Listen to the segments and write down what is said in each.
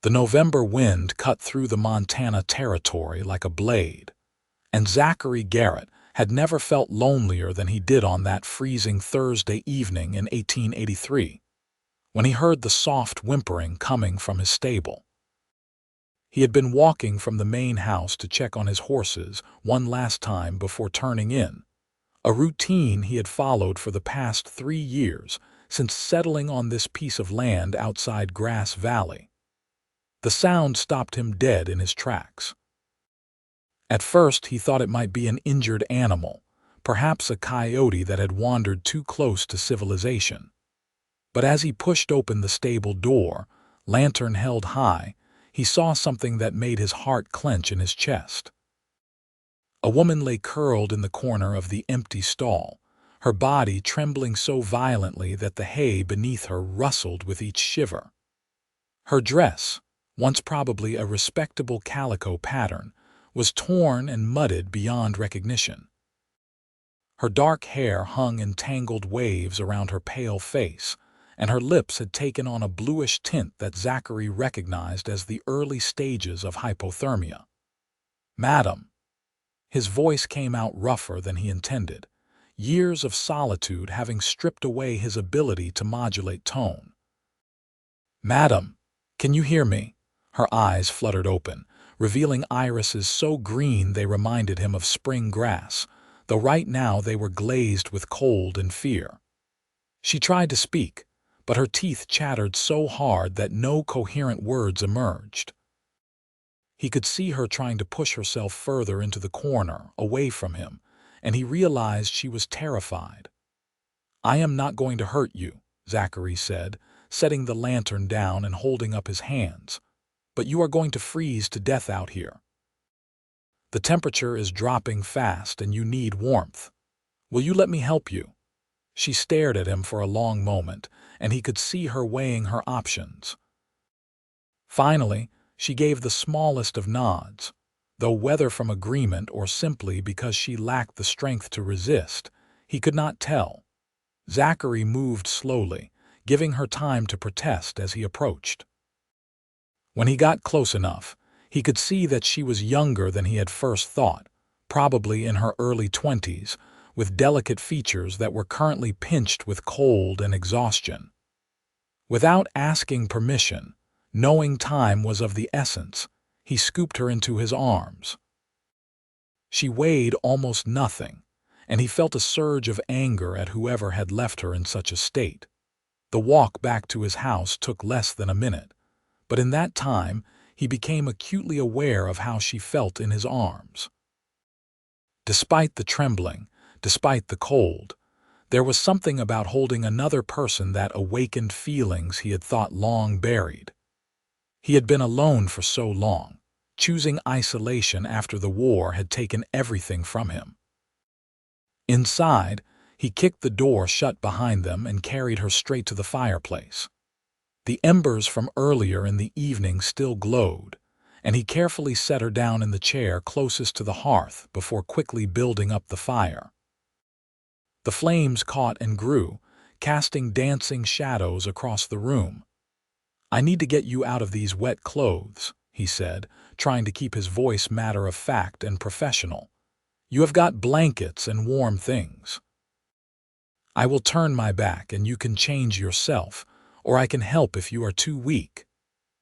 The November wind cut through the Montana territory like a blade, and Zachary Garrett had never felt lonelier than he did on that freezing Thursday evening in 1883, when he heard the soft whimpering coming from his stable. He had been walking from the main house to check on his horses one last time before turning in, a routine he had followed for the past 3 years since settling on this piece of land outside Grass Valley. The sound stopped him dead in his tracks. At first he thought it might be an injured animal, perhaps a coyote that had wandered too close to civilization. But as he pushed open the stable door, lantern held high, he saw something that made his heart clench in his chest. A woman lay curled in the corner of the empty stall, her body trembling so violently that the hay beneath her rustled with each shiver. Her dress, once probably a respectable calico pattern, was torn and mudded beyond recognition. Her dark hair hung in tangled waves around her pale face, and her lips had taken on a bluish tint that Zachary recognized as the early stages of hypothermia. "Madam." His voice came out rougher than he intended, years of solitude having stripped away his ability to modulate tone. "Madam, can you hear me?" Her eyes fluttered open, revealing irises so green they reminded him of spring grass, though right now they were glazed with cold and fear. She tried to speak, but her teeth chattered so hard that no coherent words emerged. He could see her trying to push herself further into the corner, away from him, and he realized she was terrified. "I am not going to hurt you," Zachary said, setting the lantern down and holding up his hands. "But you are going to freeze to death out here. The temperature is dropping fast and you need warmth. Will you let me help you?" She stared at him for a long moment, and he could see her weighing her options. Finally, she gave the smallest of nods, though whether from agreement or simply because she lacked the strength to resist, he could not tell. Zachary moved slowly, giving her time to protest as he approached. When he got close enough, he could see that she was younger than he had first thought, probably in her early 20s, with delicate features that were currently pinched with cold and exhaustion. Without asking permission, knowing time was of the essence, he scooped her into his arms. She weighed almost nothing, and he felt a surge of anger at whoever had left her in such a state. The walk back to his house took less than a minute, but in that time he became acutely aware of how she felt in his arms. Despite the trembling, despite the cold, there was something about holding another person that awakened feelings he had thought long buried. He had been alone for so long, choosing isolation after the war had taken everything from him. Inside, he kicked the door shut behind them and carried her straight to the fireplace. The embers from earlier in the evening still glowed, and he carefully set her down in the chair closest to the hearth before quickly building up the fire. The flames caught and grew, casting dancing shadows across the room. "I need to get you out of these wet clothes," he said, trying to keep his voice matter-of-fact and professional. "You have got blankets and warm things. I will turn my back and you can change yourself, or I can help if you are too weak.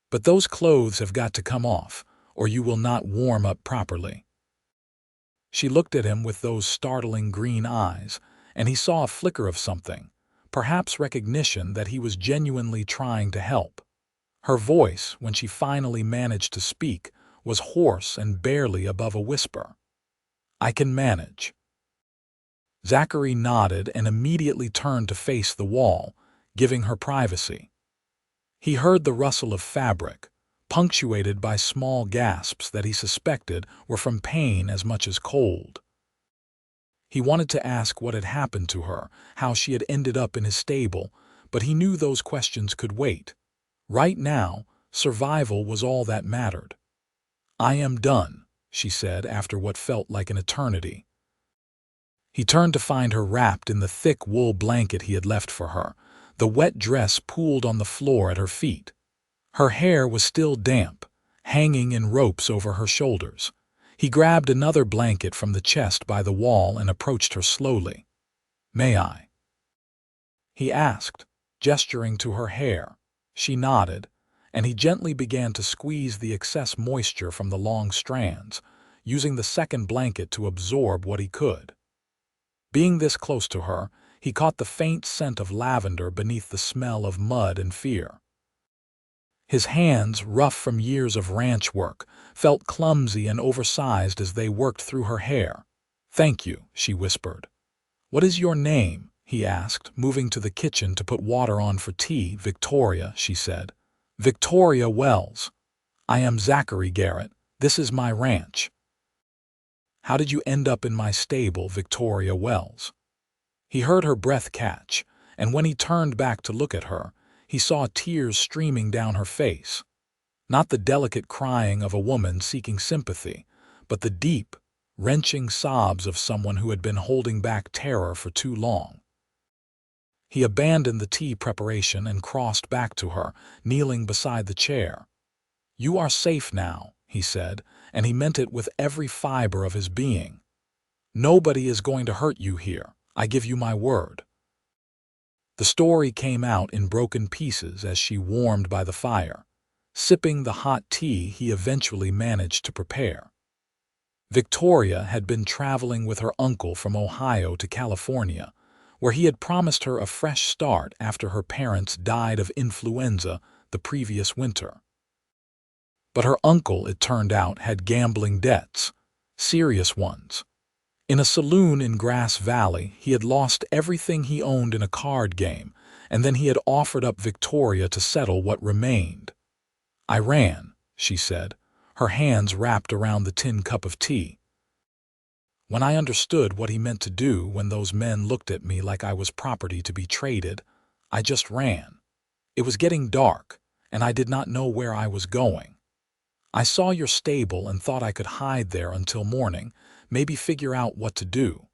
But those clothes have got to come off, or you will not warm up properly." She looked at him with those startling green eyes, and he saw a flicker of something, perhaps recognition that he was genuinely trying to help. Her voice, when she finally managed to speak, was hoarse and barely above a whisper. "I can manage." Zachary nodded and immediately turned to face the wall, giving her privacy. He heard the rustle of fabric, punctuated by small gasps that he suspected were from pain as much as cold. He wanted to ask what had happened to her, how she had ended up in his stable, but he knew those questions could wait. Right now, survival was all that mattered. "I am done," she said after what felt like an eternity. He turned to find her wrapped in the thick wool blanket he had left for her, the wet dress pooled on the floor at her feet. Her hair was still damp, hanging in ropes over her shoulders. He grabbed another blanket from the chest by the wall and approached her slowly. "May I?" he asked, gesturing to her hair. She nodded, and he gently began to squeeze the excess moisture from the long strands, using the second blanket to absorb what he could. Being this close to her, he caught the faint scent of lavender beneath the smell of mud and fear. His hands, rough from years of ranch work, felt clumsy and oversized as they worked through her hair. "Thank you," she whispered. "What is your name?" he asked, moving to the kitchen to put water on for tea. "Victoria," she said. "Victoria Wells. I am Zachary Garrett. This is my ranch." "How did you end up in my stable, Victoria Wells?" He heard her breath catch, and when he turned back to look at her, he saw tears streaming down her face. Not the delicate crying of a woman seeking sympathy, but the deep, wrenching sobs of someone who had been holding back terror for too long. He abandoned the tea preparation and crossed back to her, kneeling beside the chair. "You are safe now," he said, and he meant it with every fiber of his being. "Nobody is going to hurt you here. I give you my word." The story came out in broken pieces as she warmed by the fire, sipping the hot tea he eventually managed to prepare. Victoria had been traveling with her uncle from Ohio to California, where he had promised her a fresh start after her parents died of influenza the previous winter. But her uncle, it turned out, had gambling debts, serious ones. In a saloon in Grass Valley, he had lost everything he owned in a card game, and then he had offered up Victoria to settle what remained. "I ran," she said, her hands wrapped around the tin cup of tea. "When I understood what he meant to do when those men looked at me like I was property to be traded, I just ran. It was getting dark, and I did not know where I was going. I saw your stable and thought I could hide there until morning, maybe figure out what to do.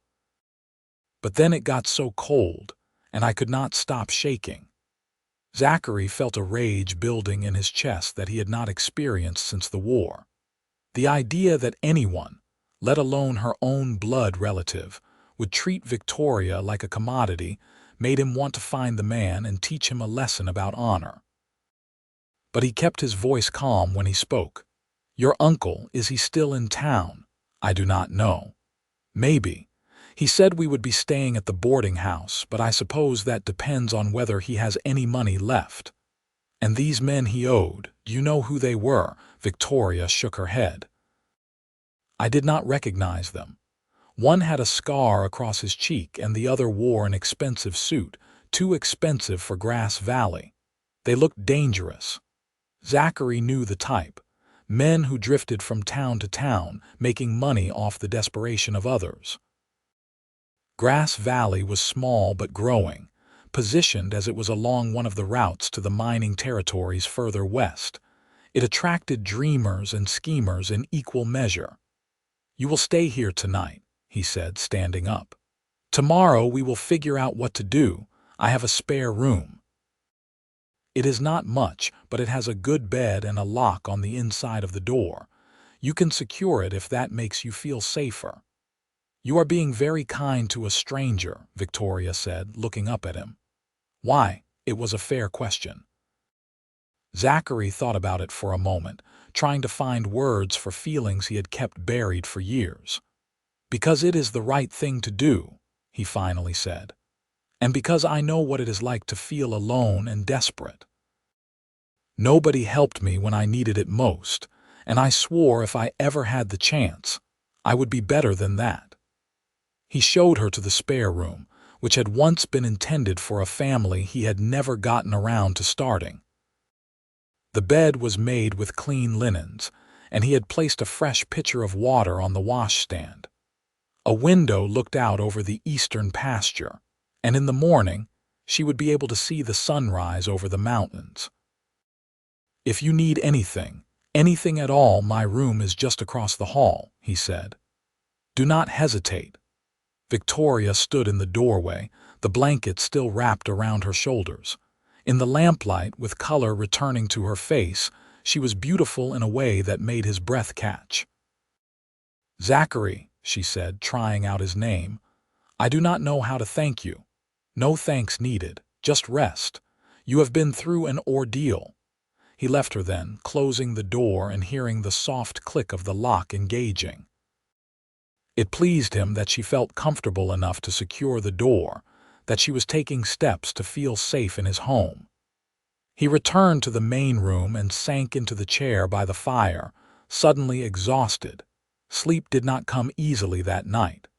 But then it got so cold, and I could not stop shaking." Zachary felt a rage building in his chest that he had not experienced since the war. The idea that anyone, let alone her own blood relative, would treat Victoria like a commodity made him want to find the man and teach him a lesson about honor. But he kept his voice calm when he spoke. "Your uncle, is he still in town?" "I do not know. Maybe. He said we would be staying at the boarding house, but I suppose that depends on whether he has any money left." "And these men he owed, do you know who they were?" Victoria shook her head. "I did not recognize them. One had a scar across his cheek and the other wore an expensive suit, too expensive for Grass Valley. They looked dangerous." Zachary knew the type. Men who drifted from town to town, making money off the desperation of others. Grass Valley was small but growing, positioned as it was along one of the routes to the mining territories further west. It attracted dreamers and schemers in equal measure. "You will stay here tonight," he said, standing up. "Tomorrow we will figure out what to do. I have a spare room. It is not much, but it has a good bed and a lock on the inside of the door. You can secure it if that makes you feel safer." "You are being very kind to a stranger," Victoria said, looking up at him. "Why?" It was a fair question. Zachary thought about it for a moment, trying to find words for feelings he had kept buried for years. "Because it is the right thing to do," he finally said. "And because I know what it is like to feel alone and desperate. Nobody helped me when I needed it most, and I swore if I ever had the chance, I would be better than that." He showed her to the spare room, which had once been intended for a family he had never gotten around to starting. The bed was made with clean linens, and he had placed a fresh pitcher of water on the washstand. A window looked out over the eastern pasture, and in the morning she would be able to see the sunrise over the mountains. "If you need anything, anything at all, my room is just across the hall," he said. "Do not hesitate." Victoria stood in the doorway, the blanket still wrapped around her shoulders. In the lamplight, with color returning to her face, she was beautiful in a way that made his breath catch. "Zachary," she said, trying out his name, "I do not know how to thank you. No thanks needed, just rest. You have been through an ordeal." He left her then, closing the door and hearing the soft click of the lock engaging. It pleased him that she felt comfortable enough to secure the door, that she was taking steps to feel safe in his home. He returned to the main room and sank into the chair by the fire, suddenly exhausted. Sleep did not come easily that night.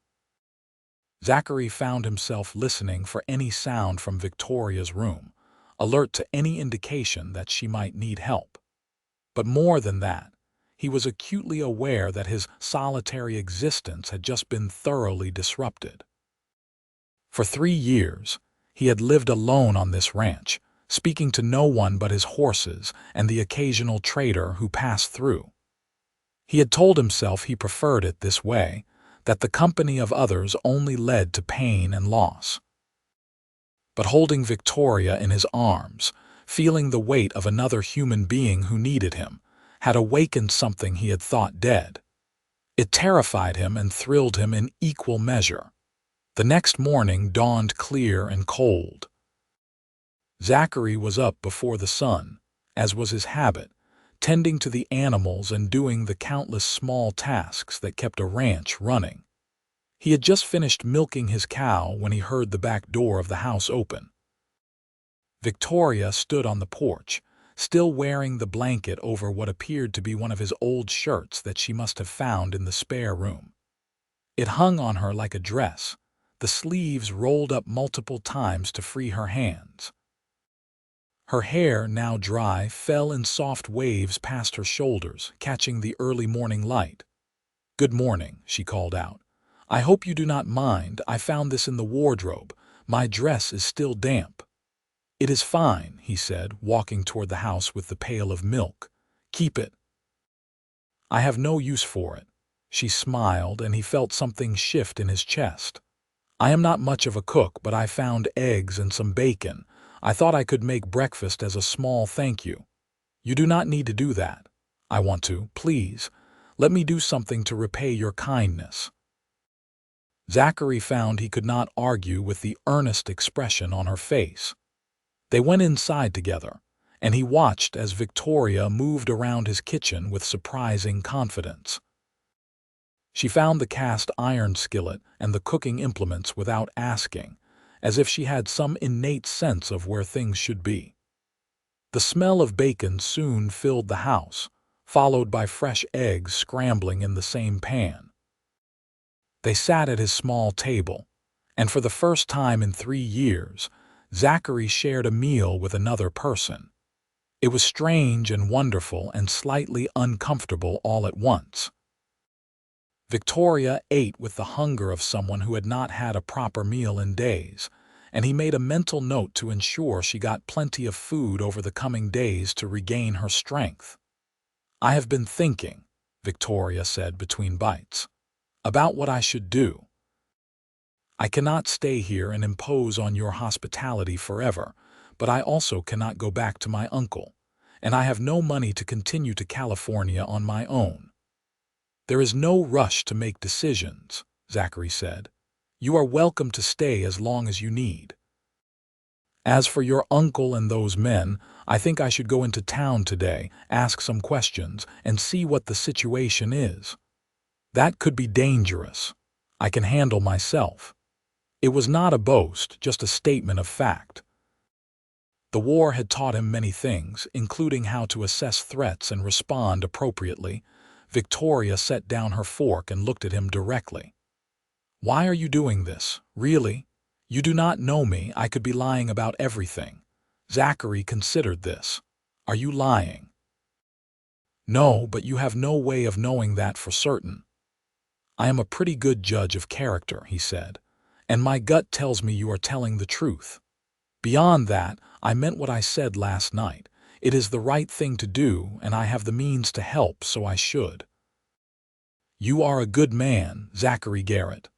Zachary found himself listening for any sound from Victoria's room, alert to any indication that she might need help. But more than that, he was acutely aware that his solitary existence had just been thoroughly disrupted. For 3 years, he had lived alone on this ranch, speaking to no one but his horses and the occasional trader who passed through. He had told himself he preferred it this way, that the company of others only led to pain and loss. But holding Victoria in his arms, feeling the weight of another human being who needed him, had awakened something he had thought dead. It terrified him and thrilled him in equal measure. The next morning dawned clear and cold. Zachary was up before the sun, as was his habit, tending to the animals and doing the countless small tasks that kept a ranch running. He had just finished milking his cow when he heard the back door of the house open. Victoria stood on the porch, still wearing the blanket over what appeared to be one of his old shirts that she must have found in the spare room. It hung on her like a dress, the sleeves rolled up multiple times to free her hands. Her hair, now dry, fell in soft waves past her shoulders, catching the early morning light. "Good morning," she called out. "I hope you do not mind. I found this in the wardrobe. My dress is still damp." "It is fine," he said, walking toward the house with the pail of milk. "Keep it." "I have no use for it." She smiled, and he felt something shift in his chest. "I am not much of a cook, but I found eggs and some bacon. I thought I could make breakfast as a small thank you." "You do not need to do that." "I want to. Please, let me do something to repay your kindness." Zachary found he could not argue with the earnest expression on her face. They went inside together, and he watched as Victoria moved around his kitchen with surprising confidence. She found the cast iron skillet and the cooking implements without asking, as if she had some innate sense of where things should be. The smell of bacon soon filled the house, followed by fresh eggs scrambling in the same pan. They sat at his small table, and for the first time in 3 years, Zachary shared a meal with another person. It was strange and wonderful and slightly uncomfortable all at once. Victoria ate with the hunger of someone who had not had a proper meal in days, and he made a mental note to ensure she got plenty of food over the coming days to regain her strength. "I have been thinking," Victoria said between bites, "about what I should do. I cannot stay here and impose on your hospitality forever, but I also cannot go back to my uncle, and I have no money to continue to California on my own." "There is no rush to make decisions," Zachary said. "You are welcome to stay as long as you need. As for your uncle and those men, I think I should go into town today, ask some questions, and see what the situation is. That could be dangerous. I can handle myself." It was not a boast, just a statement of fact. The war had taught him many things, including how to assess threats and respond appropriately. Victoria set down her fork and looked at him directly. "Why are you doing this? Really? You do not know me. I could be lying about everything." Zachary considered this. "Are you lying?" "No, but you have no way of knowing that for certain." "I am a pretty good judge of character," he said, "and my gut tells me you are telling the truth. Beyond that, I meant what I said last night. It is the right thing to do, and I have the means to help, so I should." "You are a good man, Zachary Garrett."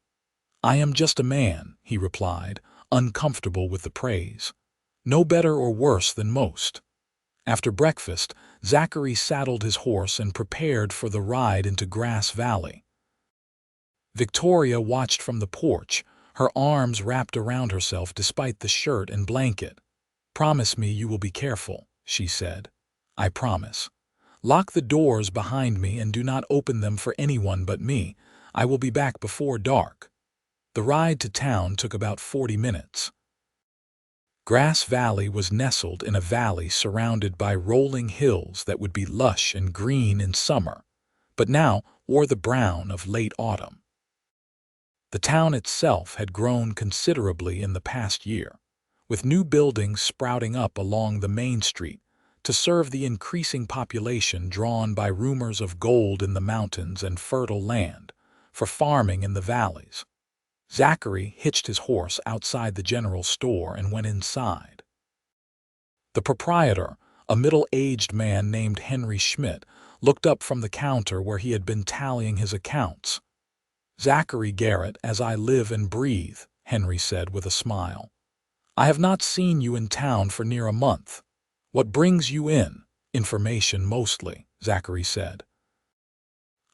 "I am just a man," he replied, uncomfortable with the praise. No better or worse than most. After breakfast, Zachary saddled his horse and prepared for the ride into Grass Valley. Victoria watched from the porch, her arms wrapped around herself despite the shirt and blanket. "Promise me you will be careful," she said. "I promise. Lock the doors behind me and do not open them for anyone but me. I will be back before dark." The ride to town took about 40 minutes. Grass Valley was nestled in a valley surrounded by rolling hills that would be lush and green in summer, but now wore the brown of late autumn. The town itself had grown considerably in the past year, with new buildings sprouting up along the main street to serve the increasing population drawn by rumors of gold in the mountains and fertile land for farming in the valleys. Zachary hitched his horse outside the general store and went inside. The proprietor, a middle-aged man named Henry Schmidt, looked up from the counter where he had been tallying his accounts. "Zachary Garrett, as I live and breathe," Henry said with a smile. "I have not seen you in town for near a month. What brings you in?" "Information mostly," Zachary said.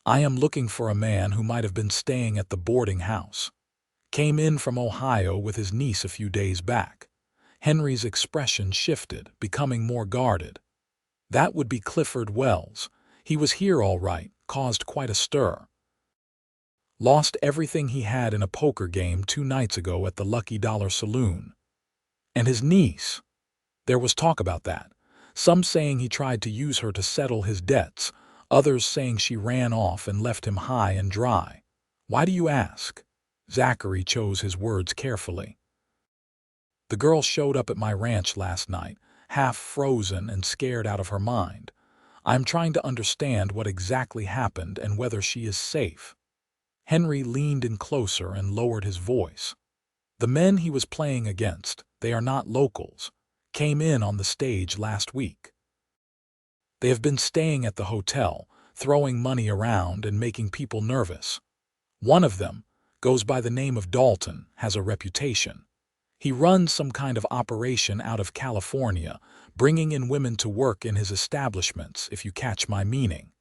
"I am looking for a man who might have been staying at the boarding house. Came in from Ohio with his niece a few days back." Henry's expression shifted, becoming more guarded. "That would be Clifford Wells. He was here all right, caused quite a stir. Lost everything he had in a poker game 2 nights ago at the Lucky Dollar Saloon. And his niece. There was talk about that. Some saying he tried to use her to settle his debts, others saying she ran off and left him high and dry. Why do you ask?" Zachary chose his words carefully. "The girl showed up at my ranch last night, half frozen and scared out of her mind. I'm trying to understand what exactly happened and whether she is safe." Henry leaned in closer and lowered his voice. "The men he was playing against, they are not locals, came in on the stage last week. They have been staying at the hotel, throwing money around and making people nervous. One of them, goes by the name of Dalton, has a reputation. He runs some kind of operation out of California, bringing in women to work in his establishments, if you catch my meaning."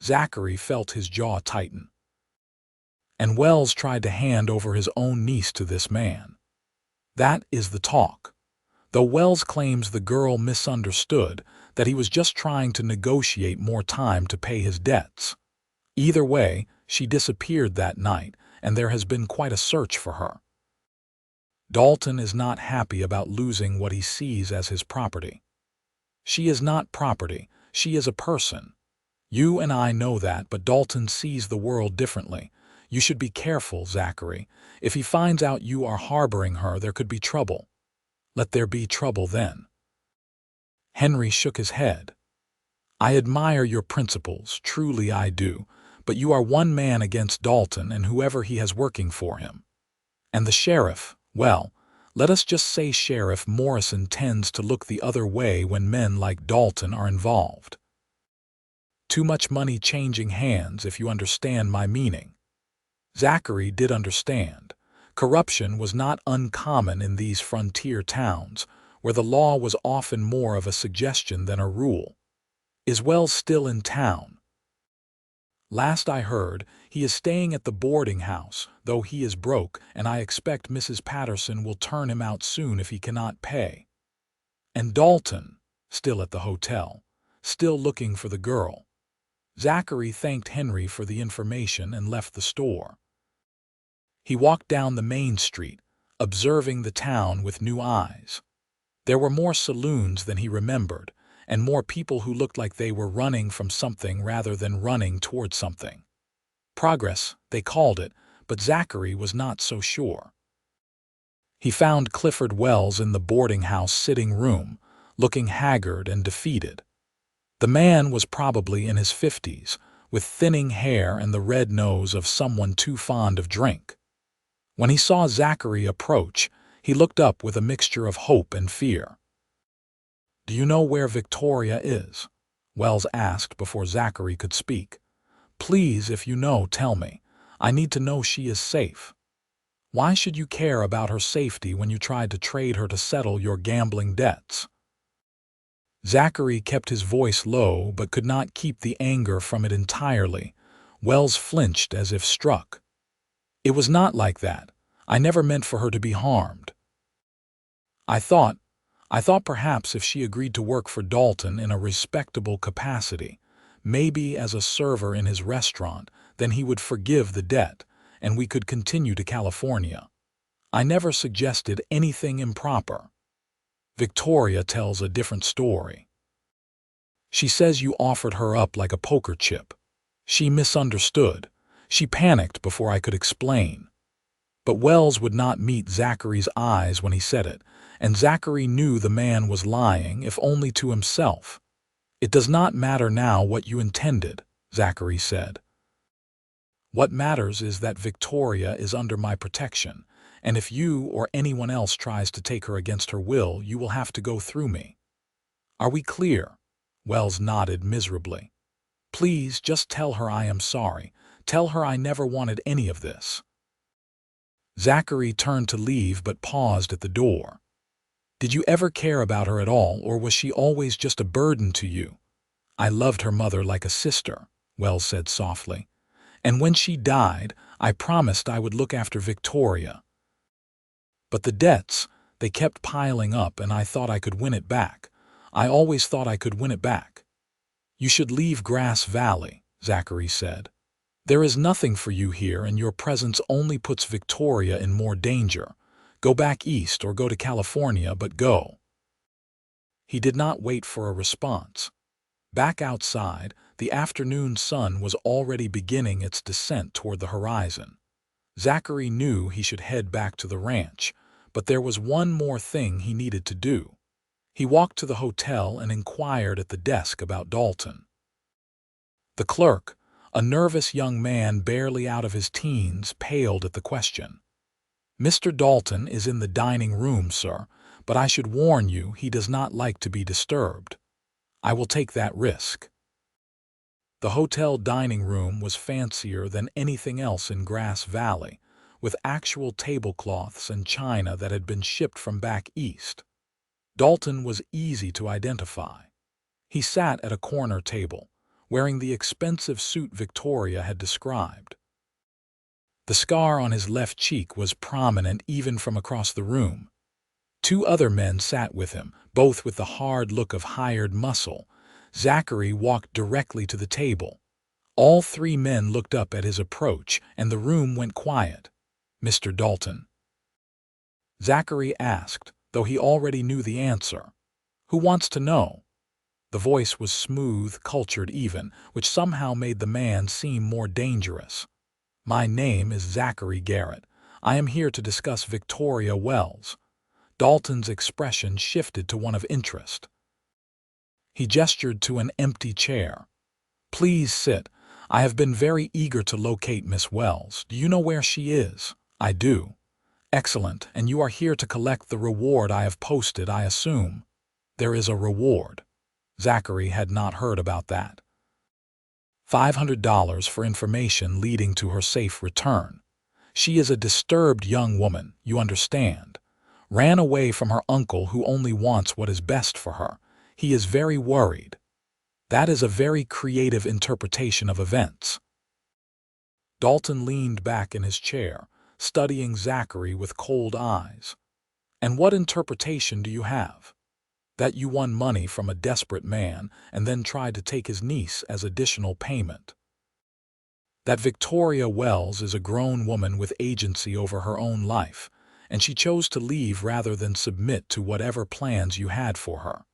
Zachary felt his jaw tighten. "And Wells tried to hand over his own niece to this man. That is the talk. Though Wells claims the girl misunderstood, that he was just trying to negotiate more time to pay his debts. Either way, she disappeared that night, and there has been quite a search for her. Dalton is not happy about losing what he sees as his property. She is not property, she is a person. You and I know that, but Dalton sees the world differently. You should be careful, Zachary. If he finds out you are harboring her, there could be trouble." "Let there be trouble then." Henry shook his head. "I admire your principles, truly I do, but you are one man against Dalton and whoever he has working for him. And the sheriff, well, let us just say Sheriff Morrison tends to look the other way when men like Dalton are involved. Too much money changing hands, if you understand my meaning." Zachary did understand. Corruption was not uncommon in these frontier towns, where the law was often more of a suggestion than a rule. "Is Wells still in town?" "Last I heard, he is staying at the boarding house, though he is broke, and I expect Mrs. Patterson will turn him out soon if he cannot pay." "And Dalton, still at the hotel, still looking for the girl." Zachary thanked Henry for the information and left the store. He walked down the main street, observing the town with new eyes. There were more saloons than he remembered, and more people who looked like they were running from something rather than running toward something. Progress, they called it, but Zachary was not so sure. He found Clifford Wells in the boarding house sitting room, looking haggard and defeated. The man was probably in his 50s, with thinning hair and the red nose of someone too fond of drink. When he saw Zachary approach, he looked up with a mixture of hope and fear. "Do you know where Victoria is?" Wells asked before Zachary could speak. "Please, if you know, tell me. I need to know she is safe." Why should you care about her safety when you tried to trade her to settle your gambling debts?" Zachary kept his voice low but could not keep the anger from it entirely. Wells flinched as if struck. "It was not like that. I never meant for her to be harmed. I thought perhaps if she agreed to work for Dalton in a respectable capacity, maybe as a server in his restaurant, then he would forgive the debt, and we could continue to California. I never suggested anything improper." Victoria tells a different story. "She says you offered her up like a poker chip. She misunderstood. She panicked before I could explain." But Wells would not meet Zachary's eyes when he said it, and Zachary knew the man was lying, if only to himself. "It does not matter now what you intended," Zachary said. "What matters is that Victoria is under my protection, and if you or anyone else tries to take her against her will, you will have to go through me. Are we clear?" Wells nodded miserably. "Please just tell her I am sorry. Tell her I never wanted any of this." Zachary turned to leave but paused at the door. "Did you ever care about her at all, or was she always just a burden to you?" "I loved her mother like a sister," Wells said softly. "And when she died, I promised I would look after Victoria. But the debts, they kept piling up, and I thought I could win it back. I always thought I could win it back." "You should leave Grass Valley," Zachary said. "There is nothing for you here, and your presence only puts Victoria in more danger. Go back east or go to California, but go." He did not wait for a response. Back outside, the afternoon sun was already beginning its descent toward the horizon. Zachary knew he should head back to the ranch, but there was one more thing he needed to do. He walked to the hotel and inquired at the desk about Dalton. The clerk, a nervous young man barely out of his teens, paled at the question. "Mr. Dalton is in the dining room, sir, but I should warn you he does not like to be disturbed." "I will take that risk." The hotel dining room was fancier than anything else in Grass Valley, with actual tablecloths and china that had been shipped from back east. Dalton was easy to identify. He sat at a corner table, wearing the expensive suit Victoria had described. The scar on his left cheek was prominent even from across the room. Two other men sat with him, both with the hard look of hired muscle. Zachary walked directly to the table. All three men looked up at his approach, and the room went quiet. "Mr. Dalton?" Zachary asked, though he already knew the answer. "Who wants to know?" The voice was smooth, cultured even, which somehow made the man seem more dangerous. "My name is Zachary Garrett. I am here to discuss Victoria Wells." Dalton's expression shifted to one of interest. He gestured to an empty chair. "Please sit. I have been very eager to locate Miss Wells. Do you know where she is?" "I do." "Excellent. And you are here to collect the reward I have posted, I assume?" "There is a reward." Zachary had not heard about that. $500 for information leading to her safe return. She is a disturbed young woman, you understand. Ran away from her uncle who only wants what is best for her. He is very worried. That is a very creative interpretation of events. Dalton leaned back in his chair, studying Zachary with cold eyes. "And what interpretation do you have?" "That you won money from a desperate man and then tried to take his niece as additional payment. That Victoria Wells is a grown woman with agency over her own life, and she chose to leave rather than submit to whatever plans you had for her."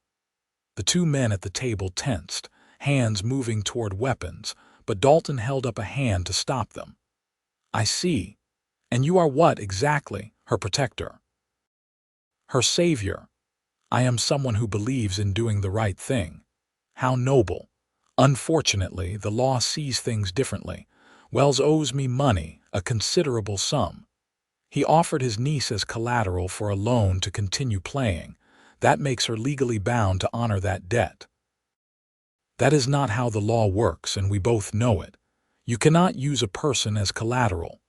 The two men at the table tensed, hands moving toward weapons, but Dalton held up a hand to stop them. "I see. And you are what, exactly? Her protector?" "Her savior. I am someone who believes in doing the right thing." "How noble. Unfortunately, the law sees things differently. Wells owes me money, a considerable sum. He offered his niece as collateral for a loan to continue playing. That makes her legally bound to honor that debt. That is not how the law works, and we both know it. You cannot use a person as collateral."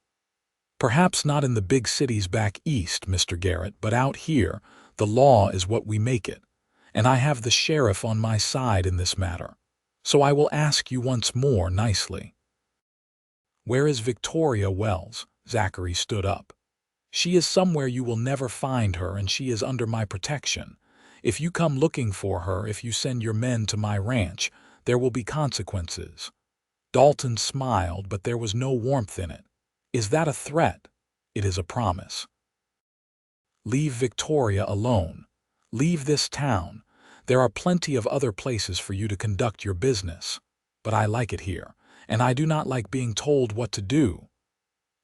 Perhaps not in the big cities back east, Mr. Garrett, but out here, the law is what we make it, and I have the sheriff on my side in this matter. So I will ask you once more nicely. Where is Victoria Wells? Zachary stood up. She is somewhere you will never find her, and she is under my protection. If you come looking for her, if you send your men to my ranch, there will be consequences. Dalton smiled, but there was no warmth in it. Is that a threat? It is a promise. Leave Victoria alone. Leave this town. There are plenty of other places for you to conduct your business. But I like it here, and I do not like being told what to do.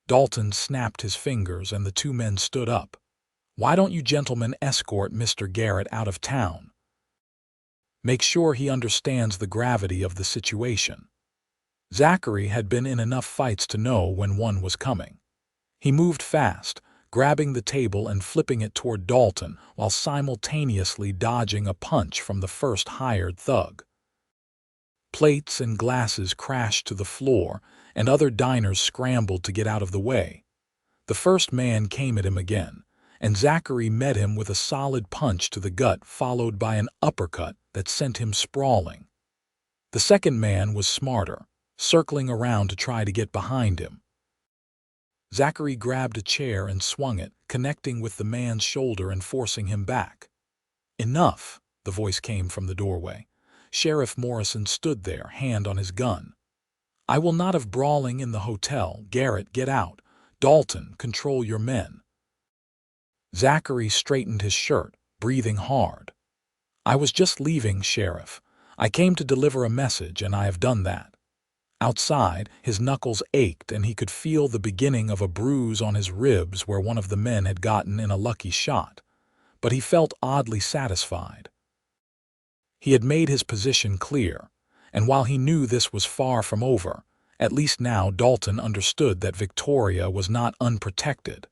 Dalton snapped his fingers, and the two men stood up. Why don't you gentlemen escort Mr. Garrett out of town? Make sure he understands the gravity of the situation. Zachary had been in enough fights to know when one was coming. He moved fast, grabbing the table and flipping it toward Dalton while simultaneously dodging a punch from the first hired thug. Plates and glasses crashed to the floor, and other diners scrambled to get out of the way. The first man came at him again, and Zachary met him with a solid punch to the gut followed by an uppercut that sent him sprawling. The second man was smarter, circling around to try to get behind him. Zachary grabbed a chair and swung it, connecting with the man's shoulder and forcing him back. Enough, the voice came from the doorway. Sheriff Morrison stood there, hand on his gun. I will not have brawling in the hotel. Garrett, get out. Dalton, control your men. Zachary straightened his shirt, breathing hard. I was just leaving, Sheriff. I came to deliver a message, and I have done that. Outside, his knuckles ached, and he could feel the beginning of a bruise on his ribs where one of the men had gotten in a lucky shot. But he felt oddly satisfied. He had made his position clear, and while he knew this was far from over, at least now Dalton understood that Victoria was not unprotected.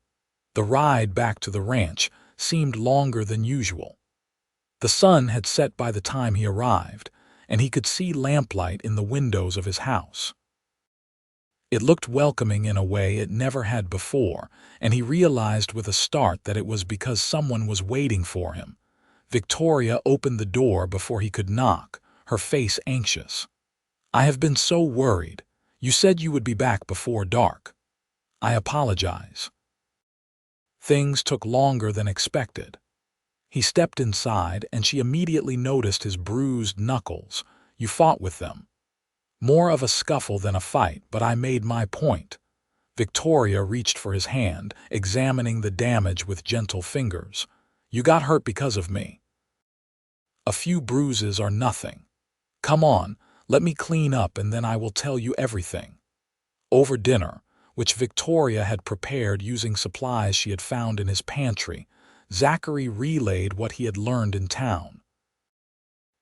The ride back to the ranch seemed longer than usual. The sun had set by the time he arrived, and he could see lamplight in the windows of his house. It looked welcoming in a way it never had before, and he realized with a start that it was because someone was waiting for him. Victoria opened the door before he could knock, her face anxious. I have been so worried. You said you would be back before dark. I apologize. Things took longer than expected. He stepped inside, and she immediately noticed his bruised knuckles. You fought with them. More of a scuffle than a fight, but I made my point. Victoria reached for his hand, examining the damage with gentle fingers. You got hurt because of me. A few bruises are nothing. Come on, let me clean up and then I will tell you everything. Over dinner, which Victoria had prepared using supplies she had found in his pantry, Zachary relayed what he had learned in town.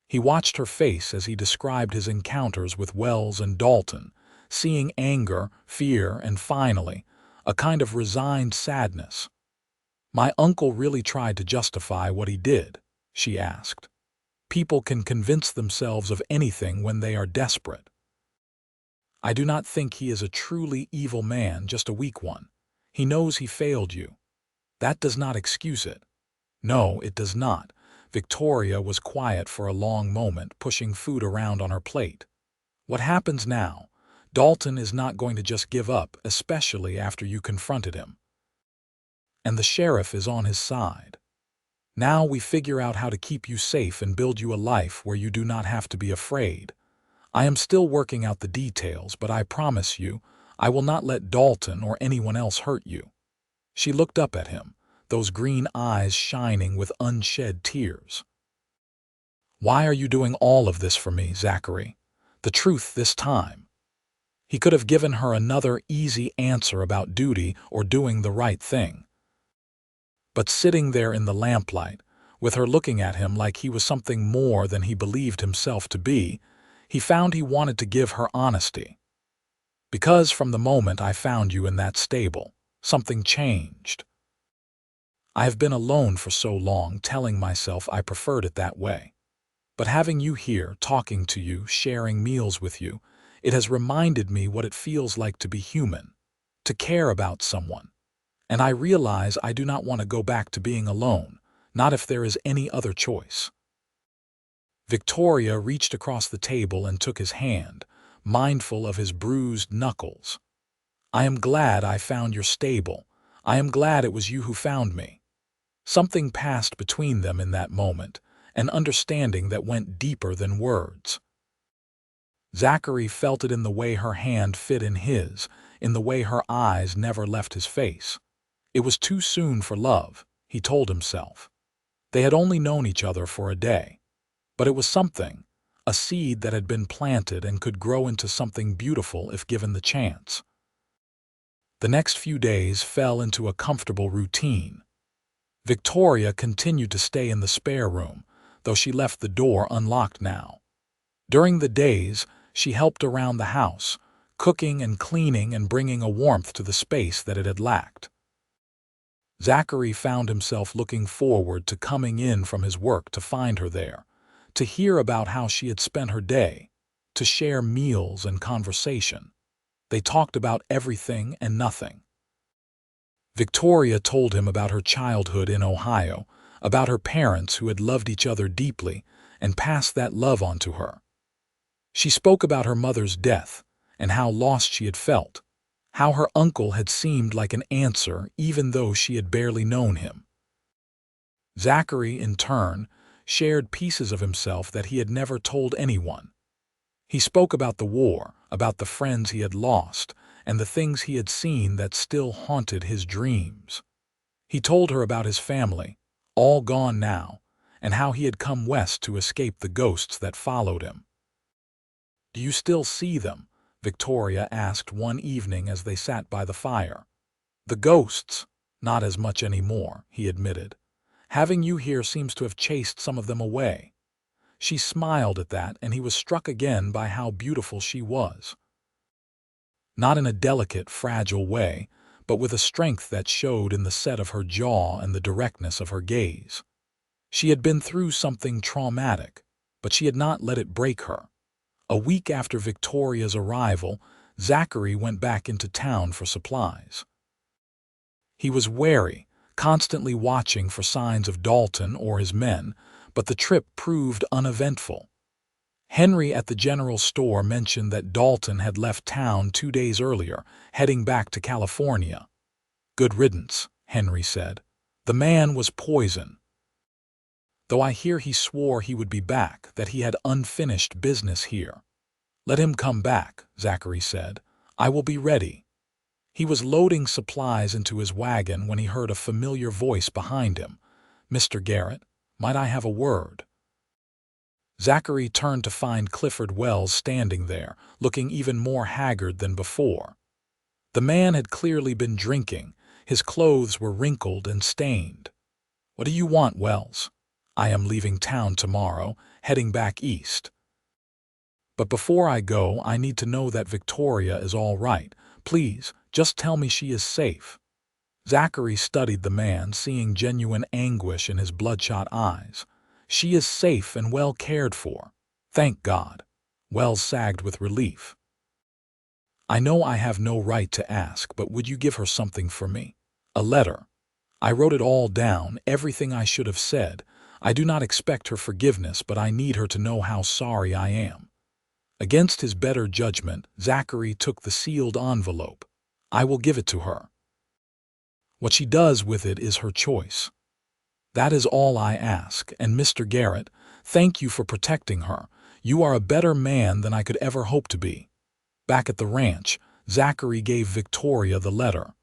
He watched her face as he described his encounters with Wells and Dalton, seeing anger, fear, and finally, a kind of resigned sadness. My uncle really tried to justify what he did, she asked. People can convince themselves of anything when they are desperate. I do not think he is a truly evil man, just a weak one. He knows he failed you. That does not excuse it. No, it does not. Victoria was quiet for a long moment, pushing food around on her plate. What happens now? Dalton is not going to just give up, especially after you confronted him. And the sheriff is on his side. Now we figure out how to keep you safe and build you a life where you do not have to be afraid. I am still working out the details, but I promise you, I will not let Dalton or anyone else hurt you. She looked up at him, those green eyes shining with unshed tears. Why are you doing all of this for me, Zachary? The truth this time. He could have given her another easy answer about duty or doing the right thing. But sitting there in the lamplight, with her looking at him like he was something more than he believed himself to be, he found he wanted to give her honesty. Because from the moment I found you in that stable, something changed. I have been alone for so long, telling myself I preferred it that way. But having you here, talking to you, sharing meals with you, it has reminded me what it feels like to be human, to care about someone, and I realize I do not want to go back to being alone, not if there is any other choice." Victoria reached across the table and took his hand, mindful of his bruised knuckles. "I am glad I found your stable. I am glad it was you who found me." Something passed between them in that moment, an understanding that went deeper than words. Zachary felt it in the way her hand fit in his, in the way her eyes never left his face. It was too soon for love, he told himself. They had only known each other for a day. But it was something, a seed that had been planted and could grow into something beautiful if given the chance. The next few days fell into a comfortable routine. Victoria continued to stay in the spare room, though she left the door unlocked now. During the days, she helped around the house, cooking and cleaning and bringing a warmth to the space that it had lacked. Zachary found himself looking forward to coming in from his work to find her there, to hear about how she had spent her day, to share meals and conversation. They talked about everything and nothing. Victoria told him about her childhood in Ohio, about her parents who had loved each other deeply and passed that love on to her. She spoke about her mother's death and how lost she had felt, how her uncle had seemed like an answer even though she had barely known him. Zachary, in turn, shared pieces of himself that he had never told anyone. He spoke about the war, about the friends he had lost, and the things he had seen that still haunted his dreams. He told her about his family, all gone now, and how he had come west to escape the ghosts that followed him. "Do you still see them?" Victoria asked one evening as they sat by the fire. "The ghosts? Not as much anymore," he admitted. "Having you here seems to have chased some of them away." She smiled at that, and he was struck again by how beautiful she was. Not in a delicate, fragile way, but with a strength that showed in the set of her jaw and the directness of her gaze. She had been through something traumatic, but she had not let it break her. A week after Victoria's arrival, Zachary went back into town for supplies. He was wary, constantly watching for signs of Dalton or his men, but the trip proved uneventful. Henry at the general store mentioned that Dalton had left town 2 days earlier, heading back to California. "Good riddance," Henry said. "The man was poison. Though I hear he swore he would be back, that he had unfinished business here." "Let him come back," Zachary said. "I will be ready." He was loading supplies into his wagon when he heard a familiar voice behind him. "Mr. Garrett, might I have a word?" Zachary turned to find Clifford Wells standing there, looking even more haggard than before. The man had clearly been drinking. His clothes were wrinkled and stained. "What do you want, Wells?" "I am leaving town tomorrow, heading back east. But before I go, I need to know that Victoria is all right. Please, just tell me she is safe." Zachary studied the man, seeing genuine anguish in his bloodshot eyes. "She is safe and well cared for. Thank God." Wells sagged with relief. "I know I have no right to ask, but would you give her something for me? A letter. I wrote it all down, everything I should have said. I do not expect her forgiveness, but I need her to know how sorry I am." Against his better judgment, Zachary took the sealed envelope. "I will give it to her. What she does with it is her choice. That is all I ask, and Mr. Garrett, thank you for protecting her. You are a better man than I could ever hope to be." Back at the ranch, Zachary gave Victoria the letter.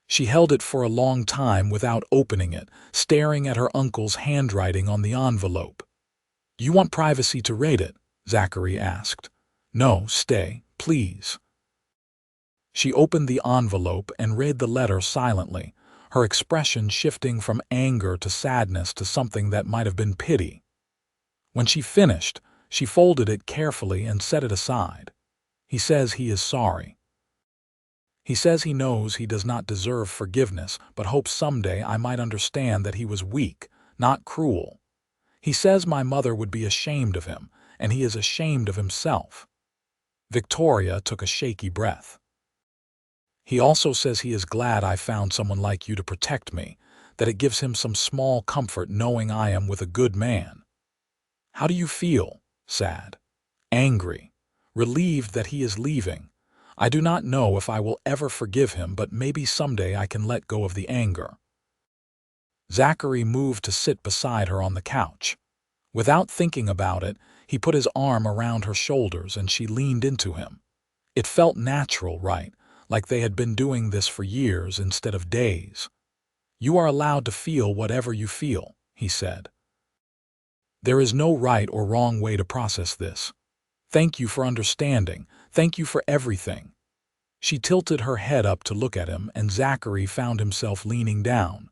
She held it for a long time without opening it, staring at her uncle's handwriting on the envelope. "You want privacy to read it?" Zachary asked. "No, stay, please." She opened the envelope and read the letter silently, her expression shifting from anger to sadness to something that might have been pity. When she finished, she folded it carefully and set it aside. "He says he is sorry. He says he knows he does not deserve forgiveness, but hopes someday I might understand that he was weak, not cruel. He says my mother would be ashamed of him, and he is ashamed of himself." Victoria took a shaky breath. He also says he is glad I found someone like you to protect me, that it gives him some small comfort knowing I am with a good man. How do you feel? Sad? Angry? Relieved that he is leaving? I do not know if I will ever forgive him, but maybe someday I can let go of the anger. Zachary moved to sit beside her on the couch. Without thinking about it, he put his arm around her shoulders and she leaned into him. It felt natural, right? Like they had been doing this for years instead of days. You are allowed to feel whatever you feel, he said. There is no right or wrong way to process this. Thank you for understanding. Thank you for everything. She tilted her head up to look at him, and Zachary found himself leaning down.